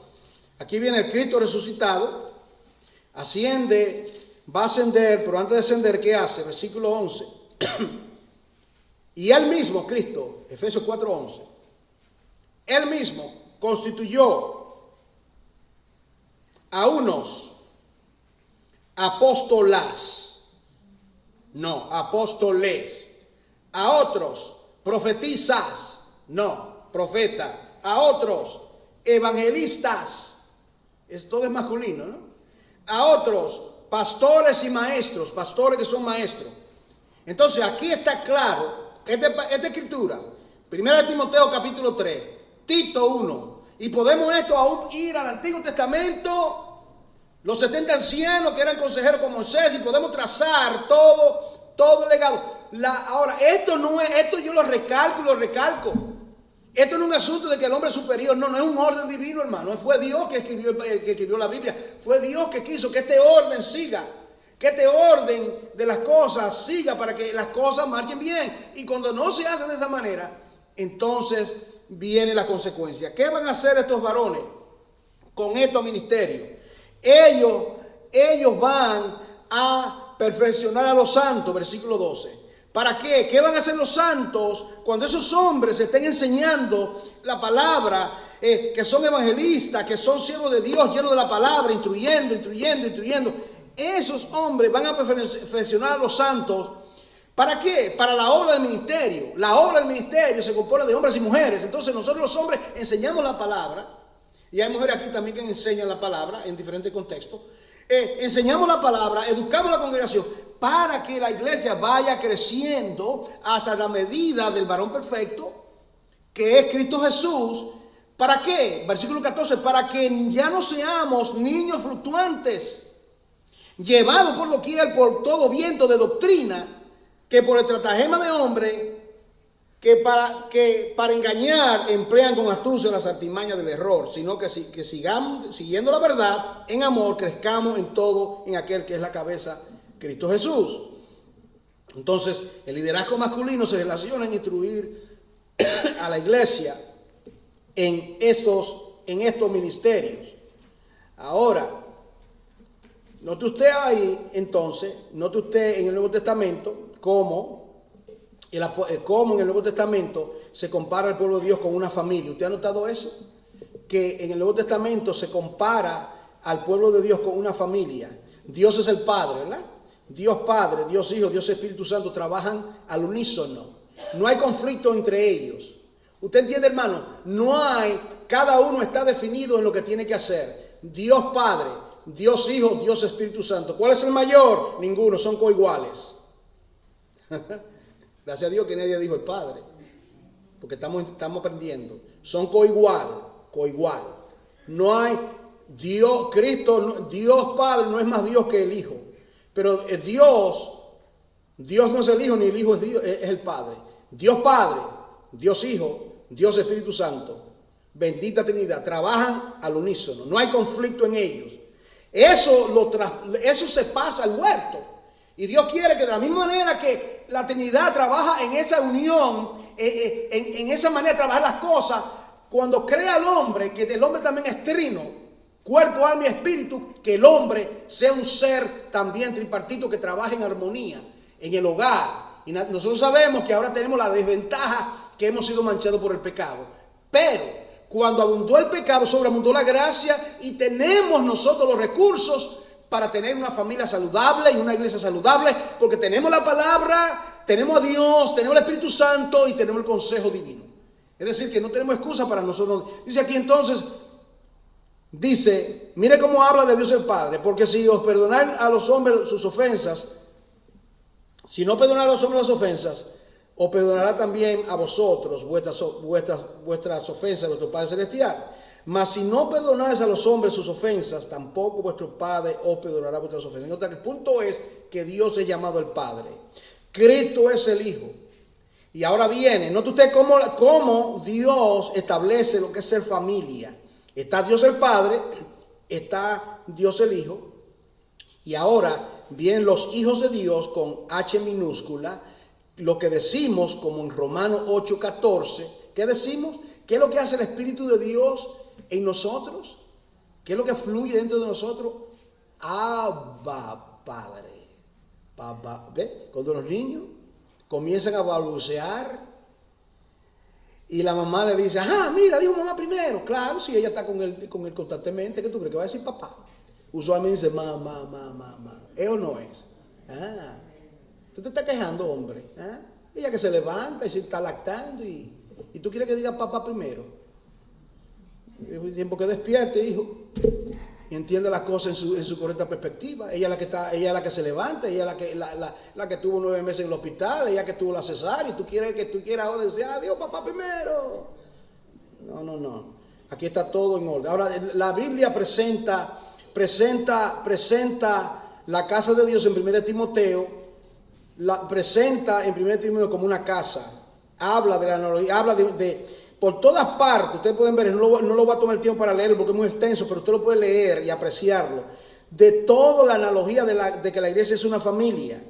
aquí viene el Cristo resucitado, asciende, va a ascender, pero antes de ascender, ¿qué hace? Versículo 11. Y él mismo, Cristo, Efesios 4:11, él mismo constituyó A unos, apóstolas. No, apóstoles. A otros, profetizas. No, profeta. A otros, evangelistas. Todo es masculino, ¿no? A otros, pastores y maestros. Pastores que son maestros. Entonces aquí está claro, esta escritura, 1 Timoteo capítulo 3, Tito 1, y podemos esto aún ir al Antiguo Testamento, los 70 ancianos que eran consejeros con Moisés, y podemos trazar todo el legado. Ahora, esto yo lo recalco. Esto no es un asunto de que el hombre es superior, no es un orden divino, hermano. Fue Dios que escribió la Biblia, fue Dios que quiso que este orden siga. Que este orden de las cosas siga para que las cosas marchen bien. Y cuando no se hacen de esa manera, entonces viene la consecuencia. ¿Qué van a hacer estos varones con estos ministerios? Ellos van a perfeccionar a los santos, versículo 12. ¿Para qué? ¿Qué van a hacer los santos cuando esos hombres estén enseñando la palabra? Que son evangelistas, que son siervos de Dios, llenos de la palabra, instruyendo. Esos hombres van a perfeccionar a los santos. ¿Para qué? Para la obra del ministerio. La obra del ministerio se compone de hombres y mujeres. Entonces nosotros los hombres enseñamos la palabra. Y hay mujeres aquí también que enseñan la palabra en diferentes contextos. Enseñamos la palabra, educamos a la congregación para que la iglesia vaya creciendo hasta la medida del varón perfecto, que es Cristo Jesús. ¿Para qué? Versículo 14, para que ya no seamos niños fluctuantes, llevados por doquier por todo viento de doctrina, que por el estratagema de hombre, que para engañar emplean con astucia las artimañas del error, sino que sigamos siguiendo la verdad, en amor, crezcamos en todo, en aquel que es la cabeza, Cristo Jesús. Entonces, el liderazgo masculino se relaciona en instruir a la iglesia en estos ministerios. Ahora, note usted ahí, entonces, note usted en el Nuevo Testamento cómo en el Nuevo Testamento se compara el pueblo de Dios con una familia. ¿Usted ha notado eso? Que en el Nuevo Testamento se compara al pueblo de Dios con una familia. Dios es el Padre, ¿verdad? Dios Padre, Dios Hijo, Dios Espíritu Santo trabajan al unísono. No hay conflicto entre ellos. ¿Usted entiende, hermano? Cada uno está definido en lo que tiene que hacer. Dios Padre, Dios Hijo, Dios Espíritu Santo. ¿Cuál es el mayor? Ninguno, son coiguales. Gracias a Dios que nadie dijo el Padre, porque estamos aprendiendo. Son coigual. No hay Dios, Cristo, Dios Padre no es más Dios que el Hijo. Pero Dios no es el Hijo, ni el Hijo es el Padre. Dios Padre, Dios Hijo, Dios Espíritu Santo, bendita Trinidad, trabajan al unísono. No hay conflicto en ellos. Eso se pasa al huerto. Y Dios quiere que de la misma manera que la Trinidad trabaja en esa unión, en esa manera de trabajar las cosas, cuando crea al hombre, que el hombre también es trino, cuerpo, alma y espíritu, que el hombre sea un ser también tripartito que trabaje en armonía, en el hogar. Y nosotros sabemos que ahora tenemos la desventaja que hemos sido manchados por el pecado. Pero cuando abundó el pecado, sobreabundó la gracia y tenemos nosotros los recursos para tener una familia saludable y una iglesia saludable, porque tenemos la palabra, tenemos a Dios, tenemos el Espíritu Santo y tenemos el consejo divino. Es decir, que no tenemos excusa para nosotros. Dice aquí entonces, mire cómo habla de Dios el Padre, porque si os perdonan a los hombres sus ofensas, si no perdonan a los hombres las ofensas, os perdonará también a vosotros vuestras ofensas, vuestro Padre Celestial. Mas si no perdonáis a los hombres sus ofensas, tampoco vuestro Padre os perdonará vuestras ofensas. Entonces, el punto es que Dios es llamado el Padre. Cristo es el Hijo. Y ahora viene, note usted cómo Dios establece lo que es ser familia. Está Dios el Padre, está Dios el Hijo. Y ahora vienen los hijos de Dios con H minúscula. Lo que decimos, como en Romanos 8:14, ¿qué decimos? ¿Qué es lo que hace el Espíritu de Dios en nosotros? ¿Qué es lo que fluye dentro de nosotros? Abba, Padre. ¿Ve? Cuando los niños comienzan a balbucear y la mamá le dice, mira, dijo mamá primero. Claro, si ella está con él constantemente, ¿qué tú crees que va a decir papá? usualmente dice ma. ¿Es o no es? Tú te estás quejando, hombre. Ella que se levanta y se está lactando y tú quieres que diga papá primero. Es tiempo que despierte, hijo, y entiende las cosas en su correcta perspectiva. Ella es la que se levanta, ella es la que estuvo 9 meses en el hospital, ella que tuvo la cesárea, y tú quieres ahora decir, Dios, papá primero. No. Aquí está todo en orden. Ahora, la Biblia presenta la casa de Dios en 1 Timoteo, la presenta en 1 Timoteo como una casa. Habla de la analogía, habla de por todas partes. Ustedes pueden ver, no lo voy a tomar el tiempo para leerlo porque es muy extenso, pero usted lo puede leer y apreciarlo. De toda la analogía de que la iglesia es una familia,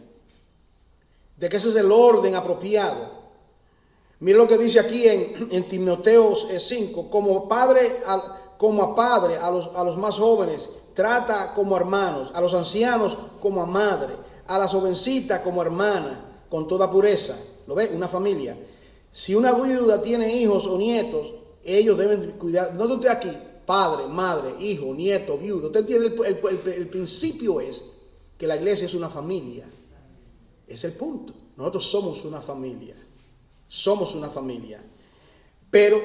de que ese es el orden apropiado. Mira lo que dice aquí en Timoteo 5, como a padre a los más jóvenes, trata como hermanos, a los ancianos como a madre, a las jovencitas como hermana, con toda pureza. ¿Lo ve? Una familia. Si una viuda tiene hijos o nietos, ellos deben cuidar. No usted aquí, padre, madre, hijo, nieto, viudo. Usted entiende, el principio es que la iglesia es una familia. Es el punto. Nosotros somos una familia. Somos una familia. Pero,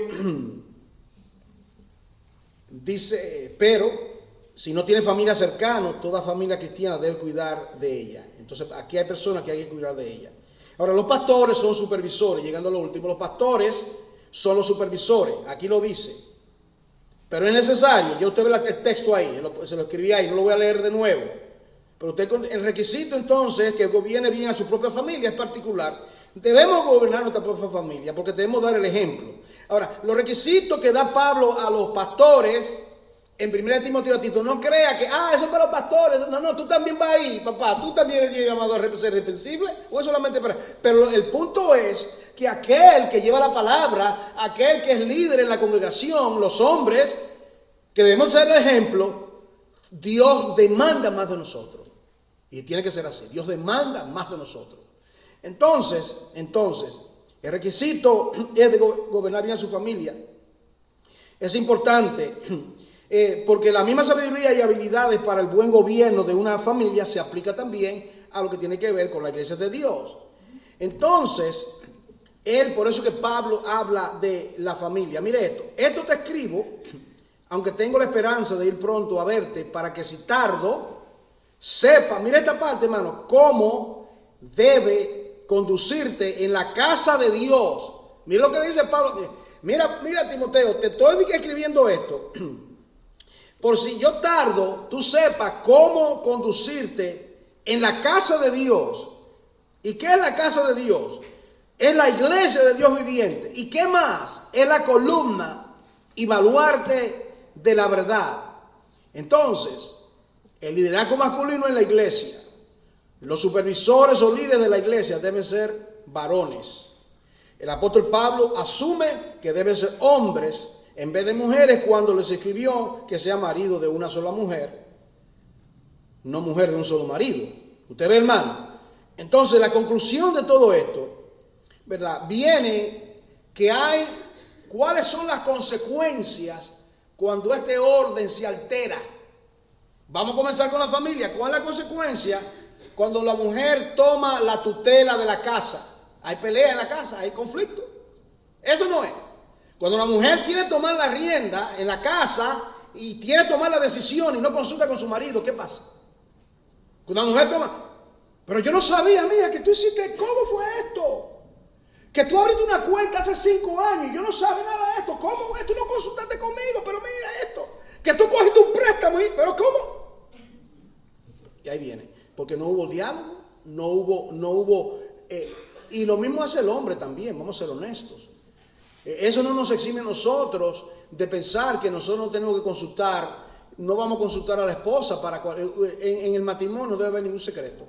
si no tiene familia cercana, toda familia cristiana debe cuidar de ella. Entonces, aquí hay personas que hay que cuidar de ella. Ahora, los pastores son supervisores, llegando a lo último. Los pastores son los supervisores, aquí lo dice. Pero es necesario, ya usted ve el texto ahí, se lo escribí ahí, no lo voy a leer de nuevo. Pero el requisito entonces que gobierne bien a su propia familia es particular. Debemos gobernar nuestra propia familia porque debemos dar el ejemplo. Ahora, los requisitos que da Pablo a los pastores en 1 Timoteo a Tito, no crea que, eso es para los pastores. No, tú también vas ahí, papá. Tú también eres llamado a ser irreprensible o es solamente para. Pero el punto es que aquel que lleva la palabra, aquel que es líder en la congregación, los hombres, que debemos ser el ejemplo, Dios demanda más de nosotros. Y tiene que ser así. Dios demanda más de nosotros. Entonces, el requisito es de gobernar bien a su familia. Es importante. Porque la misma sabiduría y habilidades para el buen gobierno de una familia se aplica también a lo que tiene que ver con la iglesia de Dios. Entonces, por eso que Pablo habla de la familia. Mire esto te escribo, aunque tengo la esperanza de ir pronto a verte, para que si tardo, sepa, mira esta parte, hermano, cómo debe conducirte en la casa de Dios. Mira lo que dice Pablo. Mira, Timoteo, te estoy escribiendo esto. Por si yo tardo, tú sepas cómo conducirte en la casa de Dios. ¿Y qué es la casa de Dios? Es la iglesia de Dios viviente. ¿Y qué más? Es la columna y baluarte de la verdad. Entonces, el liderazgo masculino en la iglesia, los supervisores o líderes de la iglesia deben ser varones. El apóstol Pablo asume que deben ser hombres en vez de mujeres cuando les escribió que sea marido de una sola mujer, no mujer de un solo marido. Usted ve, hermano. Entonces, la conclusión de todo esto, ¿verdad? Viene que ¿cuáles son las consecuencias cuando este orden se altera? Vamos a comenzar con la familia. ¿Cuál es la consecuencia cuando la mujer toma la tutela de la casa? Hay pelea en la casa, hay conflicto. Eso no es. Cuando la mujer quiere tomar la rienda en la casa y quiere tomar la decisión y no consulta con su marido, ¿qué pasa? Cuando la mujer toma, pero yo no sabía, mira, que tú hiciste, ¿cómo fue esto? Que tú abriste una cuenta hace 5 años y yo no sabía nada de esto. ¿Cómo? Tú no consultaste conmigo, pero mira esto. Que tú cogiste un préstamo, pero ¿cómo? Y ahí viene, porque no hubo diálogo, no hubo, y lo mismo hace el hombre también, vamos a ser honestos. Eso no nos exime a nosotros de pensar que nosotros no tenemos que consultar, no vamos a consultar a la esposa en el matrimonio no debe haber ningún secreto.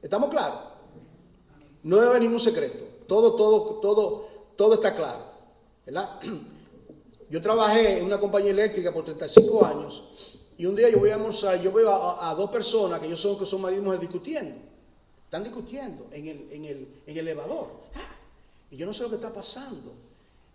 ¿Estamos claros? No debe haber ningún secreto. Todo está claro, ¿verdad? Yo trabajé en una compañía eléctrica por 35 años y un día yo voy a almorzar, yo veo a 2 personas que son marido y mujer discutiendo. Están discutiendo en el elevador. Y yo no sé lo que está pasando.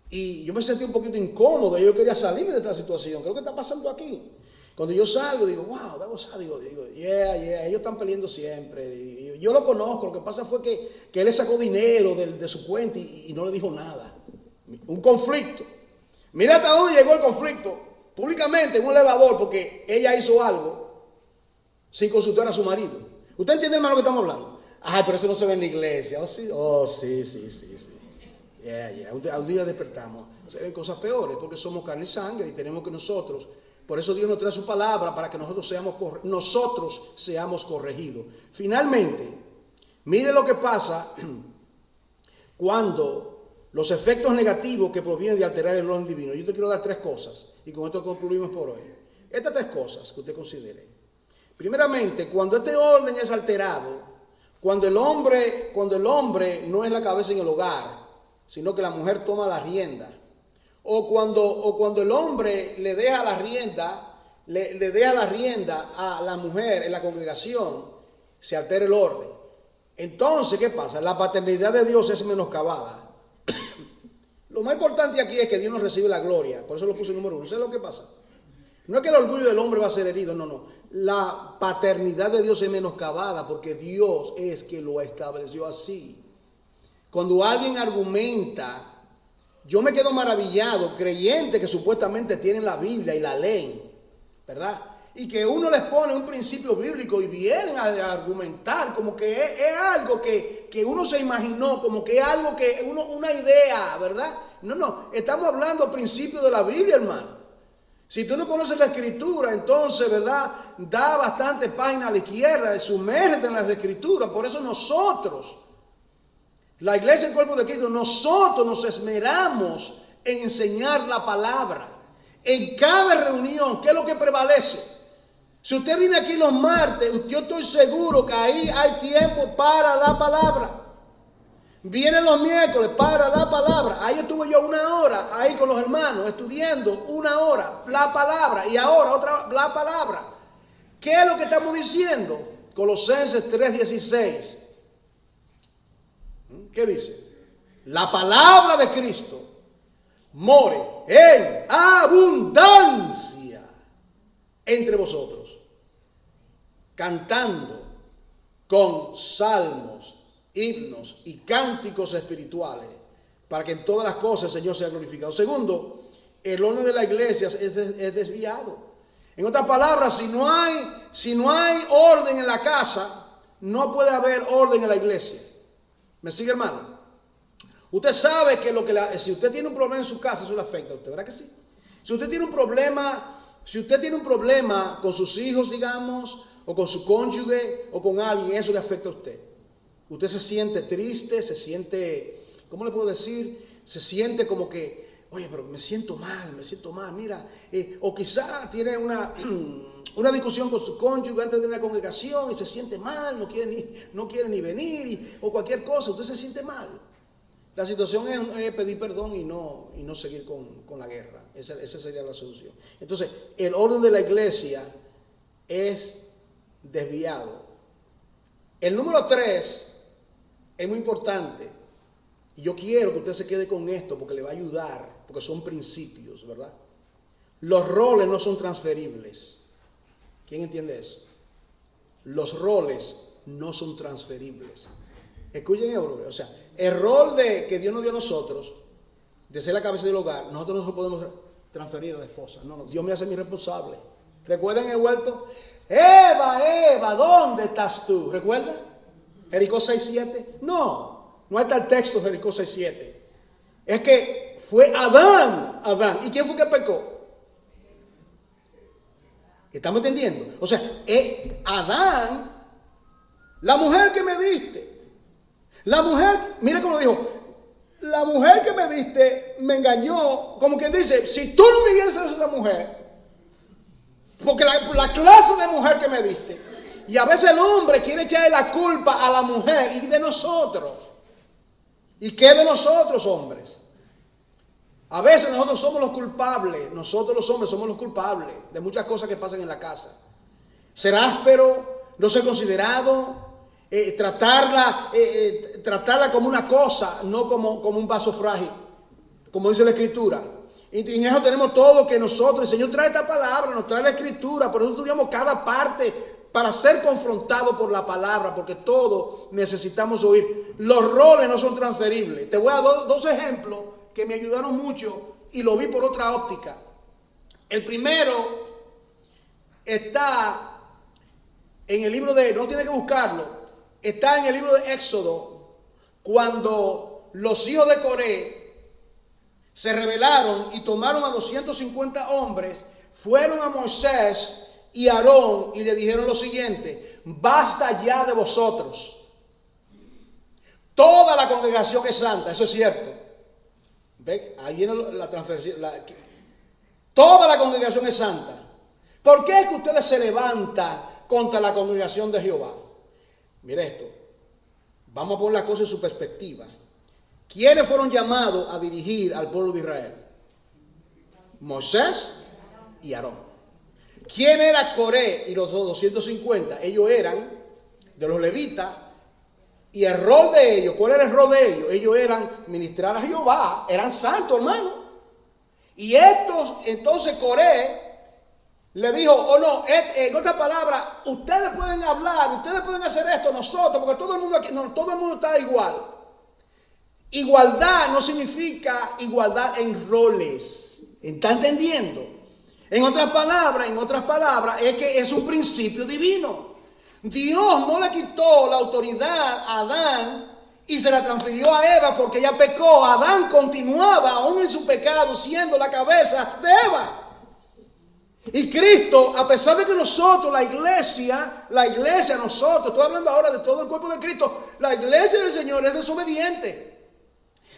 Y yo me sentí un poquito incómodo, yo quería salirme de esta situación. ¿Qué es lo que está pasando aquí? Cuando yo salgo, digo, wow, digo, yeah, ellos están peleando siempre. Y yo lo conozco, lo que pasa fue que él le sacó dinero de su cuenta y no le dijo nada. Un conflicto. Mira hasta dónde llegó el conflicto, públicamente en un elevador, porque ella hizo algo sin consultar a su marido. ¿Usted entiende, hermano, lo que estamos hablando? Ay, pero eso no se ve en la iglesia. Sí. Un día despertamos. Hay cosas peores, porque somos carne y sangre y tenemos que nosotros... Por eso Dios nos trae su palabra para que nosotros seamos corregidos. Finalmente, mire lo que pasa cuando los efectos negativos que provienen de alterar el orden divino. Yo te quiero dar 3 cosas y con esto concluimos por hoy. Estas 3 cosas que usted considere. Primeramente, cuando este orden es alterado, cuando el hombre no es la cabeza en el hogar, sino que la mujer toma la rienda. O cuando el hombre le deja la rienda a la mujer en la congregación, se altera el orden. Entonces, ¿qué pasa? La paternidad de Dios es menoscabada. Lo más importante aquí es que Dios nos recibe la gloria. Por eso lo puse en número 1. ¿Sabes lo que pasa? No es que el orgullo del hombre va a ser herido, no. La paternidad de Dios es menoscabada porque Dios es que lo estableció así. Cuando alguien argumenta, yo me quedo maravillado, creyentes que supuestamente tienen la Biblia y la leen, ¿verdad? Y que uno les pone un principio bíblico y vienen a argumentar como que es algo que uno se imaginó, como que es algo que una idea, ¿verdad? No, estamos hablando principios de la Biblia, hermano. Si tú no conoces la Escritura, entonces, ¿verdad? Da bastantes páginas a la izquierda, sumérgete en las Escrituras. Por eso nosotros, la iglesia del cuerpo de Cristo, nosotros nos esmeramos en enseñar la palabra. En cada reunión, ¿qué es lo que prevalece? Si usted viene aquí los martes, yo estoy seguro que ahí hay tiempo para la palabra. Vienen los miércoles para la palabra. Ahí estuve yo 1 hora, ahí con los hermanos, estudiando 1 hora la palabra. Y ahora otra, la palabra. ¿Qué es lo que estamos diciendo? Colosenses 3:16. ¿Qué dice? La palabra de Cristo more en abundancia entre vosotros, cantando con salmos, himnos y cánticos espirituales, para que en todas las cosas el Señor sea glorificado. Segundo, el orden de la iglesia es desviado. En otras palabras, si no hay orden en la casa, no puede haber orden en la iglesia. ¿Me sigue, hermano? Usted sabe que si usted tiene un problema en su casa, eso le afecta a usted, ¿verdad que sí? Si usted tiene un problema con sus hijos, digamos, o con su cónyuge, o con alguien, eso le afecta a usted. Usted se siente triste, se siente, ¿cómo le puedo decir? Se siente como que, oye, pero me siento mal, mira. O quizá tiene una discusión con su cónyuge antes de una congregación y se siente mal, no quiere ni venir, o cualquier cosa, usted se siente mal. La situación es pedir perdón y no seguir con la guerra. Esa sería la solución. Entonces, el orden de la iglesia es desviado. El número 3 es muy importante. Y yo quiero que usted se quede con esto porque le va a ayudar, porque son principios, ¿verdad? Los roles no son transferibles. ¿Quién entiende eso? Los roles no son transferibles. Escuchen eso, o sea, el rol que Dios nos dio a nosotros, de ser la cabeza del hogar, nosotros no podemos transferir a la esposa. No, Dios me hace mi responsable. ¿Recuerdan el huerto? Eva, ¿dónde estás tú? ¿Recuerdan? Jericó 6:7. No está el texto de Jericó 6:7. Es que fue Adán. ¿Y quién fue que pecó? ¿Estamos entendiendo? O sea, Adán, la mujer que me diste. La mujer, mira cómo lo dijo, la mujer que me diste me engañó, como que dice, si tú no me hubieses dado esa mujer, porque la clase de mujer que me diste, y a veces el hombre quiere echarle la culpa a la mujer y de nosotros. ¿Y qué de nosotros, hombres? A veces nosotros somos los culpables, nosotros los hombres somos los culpables de muchas cosas que pasan en la casa. Ser áspero, no ser considerado, tratarla como una cosa, no como un vaso frágil, como dice la Escritura. Y en eso tenemos todo que nosotros, el Señor trae esta palabra, nos trae la Escritura, por eso estudiamos cada parte para ser confrontados por la palabra, porque todos necesitamos oír. Los roles no son transferibles. Te voy a dar dos ejemplos que me ayudaron mucho y lo vi por otra óptica. El primero está en el libro de, no tiene que buscarlo, está en el libro de Éxodo, cuando los hijos de Coré se rebelaron y tomaron a 250 hombres, fueron a Moisés y Aarón y le dijeron lo siguiente: basta ya de vosotros. Toda la congregación es santa, eso es cierto. ¿Ven? Ahí viene la transferencia. Toda la congregación es santa. ¿Por qué es que ustedes se levantan contra la congregación de Jehová? Mire esto. Vamos a poner las cosas en su perspectiva. ¿Quiénes fueron llamados a dirigir al pueblo de Israel? Moisés y Aarón. ¿Quién era Coré y los 250? Ellos eran de los levitas. Y el rol de ellos, ¿cuál era el rol de ellos? Ellos eran ministrar a Jehová, eran santos, hermano. Y estos, entonces Coré le dijo: oh no, en otras palabras, ustedes pueden hablar, ustedes pueden hacer esto, nosotros, porque todo el mundo aquí, no, todo el mundo está igual. Igualdad no significa igualdad en roles. ¿Está entendiendo? En otras palabras, es que es un principio divino. Dios no le quitó la autoridad a Adán y se la transfirió a Eva porque ella pecó. Adán continuaba aún en su pecado siendo la cabeza de Eva. Y Cristo, a pesar de que nosotros, la iglesia, nosotros, estoy hablando ahora de todo el cuerpo de Cristo, la iglesia del Señor es desobediente.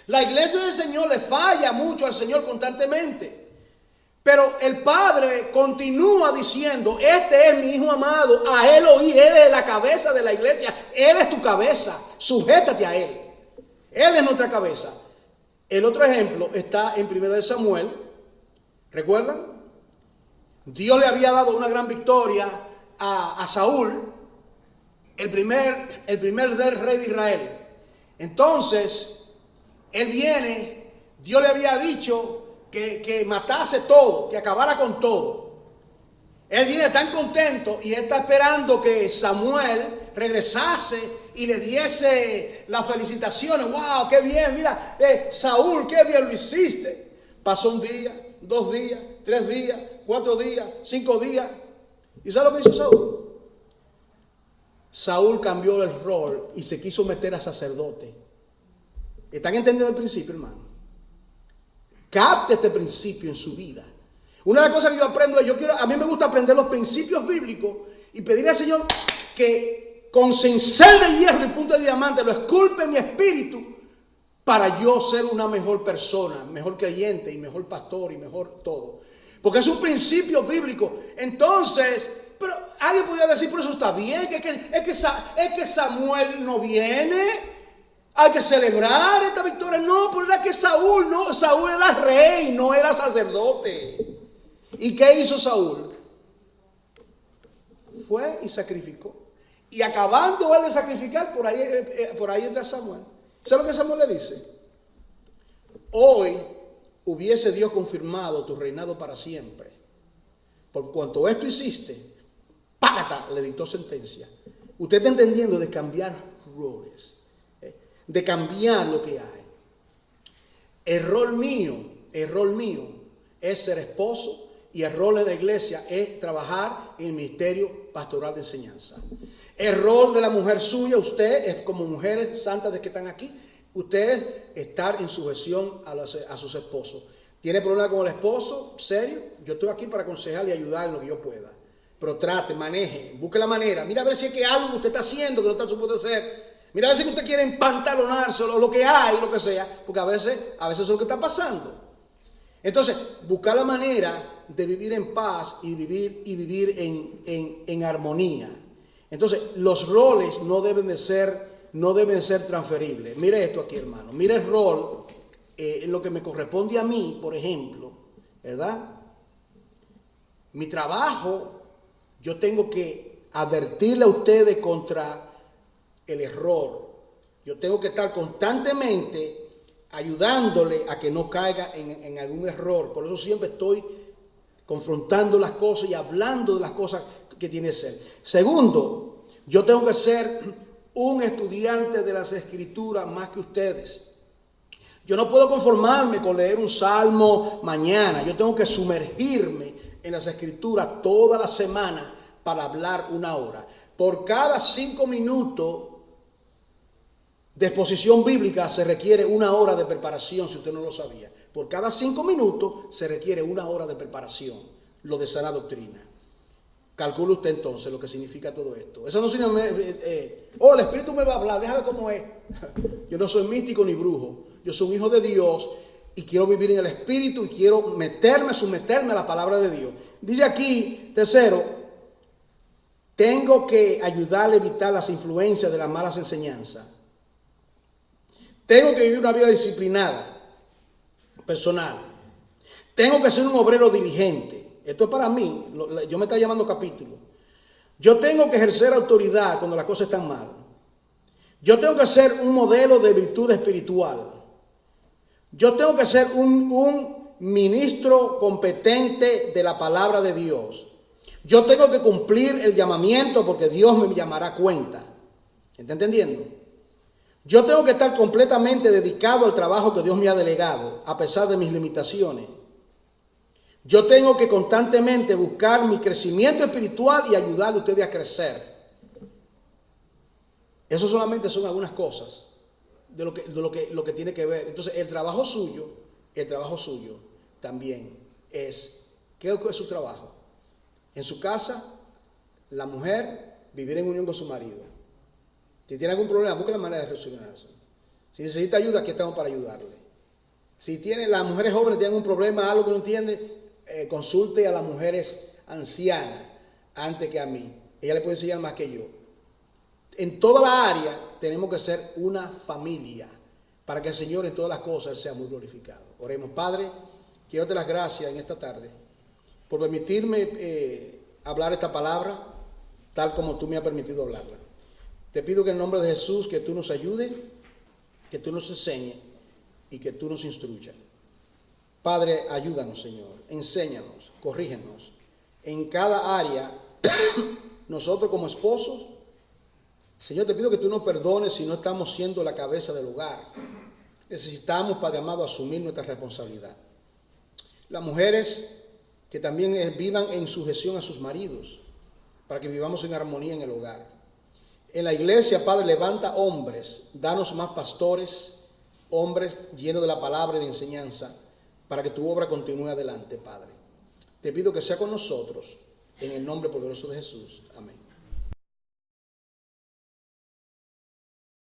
La iglesia del Señor le falla mucho al Señor constantemente. Pero el Padre continúa diciendo: este es mi Hijo amado, a Él oí, Él es la cabeza de la iglesia, Él es tu cabeza, sujétate a Él. Él es nuestra cabeza. El otro ejemplo está en 1 Samuel. ¿Recuerdan? Dios le había dado una gran victoria a Saúl, el primer rey de Israel. Entonces, él viene, Dios le había dicho que matase todo, que acabara con todo. Él viene tan contento y está esperando que Samuel regresase y le diese las felicitaciones. ¡Wow! ¡Qué bien! Mira, Saúl, qué bien lo hiciste. Pasó un día, 2 días, 3 días, 4 días, 5 días. ¿Y sabe lo que hizo Saúl? Saúl cambió el rol y se quiso meter a sacerdote. ¿Están entendiendo el principio, hermano? Capte este principio en su vida. Una de las cosas que yo aprendo es, a mí me gusta aprender los principios bíblicos y pedirle al Señor que con cincel de hierro y punta de diamante lo esculpe en mi espíritu para yo ser una mejor persona, mejor creyente y mejor pastor y mejor todo. Porque es un principio bíblico. Entonces, pero alguien podría decir: por eso está bien, es que Samuel no viene. Hay que celebrar esta victoria. No, pero era que Saúl era rey, no era sacerdote. ¿Y qué hizo Saúl? Fue y sacrificó. Y acabando él de sacrificar, por ahí entra Samuel. ¿Sabe lo que Samuel le dice? Hoy hubiese Dios confirmado tu reinado para siempre. Por cuanto esto hiciste, ¡págata! Le dictó sentencia. Usted está entendiendo de cambiar roles. De cambiar lo que hay. El rol mío es ser esposo, y el rol en la iglesia es trabajar en el ministerio pastoral de enseñanza. El rol de la mujer suya, usted es como mujeres santas de que están aquí, usted es estar en sujeción a sus esposos. ¿Tiene problema con el esposo? ¿Serio? Yo estoy aquí para aconsejarle y ayudar en lo que yo pueda. Pero trate, maneje, busque la manera. Mira a ver si es que algo que usted está haciendo que no está supuesto hacer. Mira a ver si usted quiere empantalonarse o lo que hay, lo que sea, porque a veces eso es lo que está pasando. Entonces, buscar la manera de vivir en paz y vivir en armonía. Entonces, los roles no deben de ser transferibles. Mire esto aquí, hermano. Mire el rol, en lo que me corresponde a mí, por ejemplo, ¿verdad? Mi trabajo, yo tengo que advertirle a ustedes contra el error. Yo tengo que estar constantemente ayudándole a que no caiga en algún error. Por eso siempre estoy confrontando las cosas y hablando de las cosas que tiene que ser. Segundo, yo tengo que ser un estudiante de las Escrituras más que ustedes. Yo no puedo conformarme con leer un salmo mañana. Yo tengo que sumergirme en las Escrituras toda la semana para hablar una hora. Por cada 5 minutos de exposición bíblica se requiere una hora de preparación, si usted no lo sabía. Por cada 5 minutos se requiere una hora de preparación, lo de sana doctrina. Calcule usted entonces lo que significa todo esto. Eso no significa, el Espíritu me va a hablar, déjame cómo es. Yo no soy místico ni brujo, yo soy un hijo de Dios y quiero vivir en el Espíritu y quiero someterme a la palabra de Dios. Dice aquí, tercero, tengo que ayudarle a evitar las influencias de las malas enseñanzas. Tengo que vivir una vida disciplinada, personal. Tengo que ser un obrero diligente. Esto es para mí, yo me está llamando capítulo. Yo tengo que ejercer autoridad cuando las cosas están mal. Yo tengo que ser un modelo de virtud espiritual. Yo tengo que ser un ministro competente de la palabra de Dios. Yo tengo que cumplir el llamamiento porque Dios me llamará a cuenta. ¿Está entendiendo? Yo tengo que estar completamente dedicado al trabajo que Dios me ha delegado, a pesar de mis limitaciones. Yo tengo que constantemente buscar mi crecimiento espiritual y ayudarle a ustedes a crecer. Eso solamente son algunas cosas de lo que tiene que ver. Entonces, el trabajo suyo también es, ¿qué es su trabajo? En su casa, la mujer vivir en unión con su marido. Si tiene algún problema, busque la manera de resolverlo. Si necesita ayuda, aquí estamos para ayudarle. Si las mujeres jóvenes tienen un problema, algo que no entiende, consulte a las mujeres ancianas antes que a mí. Ella le puede enseñar más que yo. En toda la área tenemos que ser una familia para que el Señor en todas las cosas sea muy glorificado. Oremos. Padre, quiero darte las gracias en esta tarde por permitirme hablar esta palabra tal como tú me has permitido hablarla. Te pido que en el nombre de Jesús que tú nos ayudes, que tú nos enseñes y que tú nos instruyas. Padre, ayúdanos, Señor, enséñanos, corrígenos. En cada área, nosotros como esposos, Señor, te pido que tú nos perdones si no estamos siendo la cabeza del hogar. Necesitamos, Padre amado, asumir nuestra responsabilidad. Las mujeres que también vivan en sujeción a sus maridos, para que vivamos en armonía en el hogar. En la iglesia, Padre, levanta hombres, danos más pastores, hombres llenos de la palabra y de enseñanza, para que tu obra continúe adelante, Padre. Te pido que sea con nosotros, en el nombre poderoso de Jesús. Amén.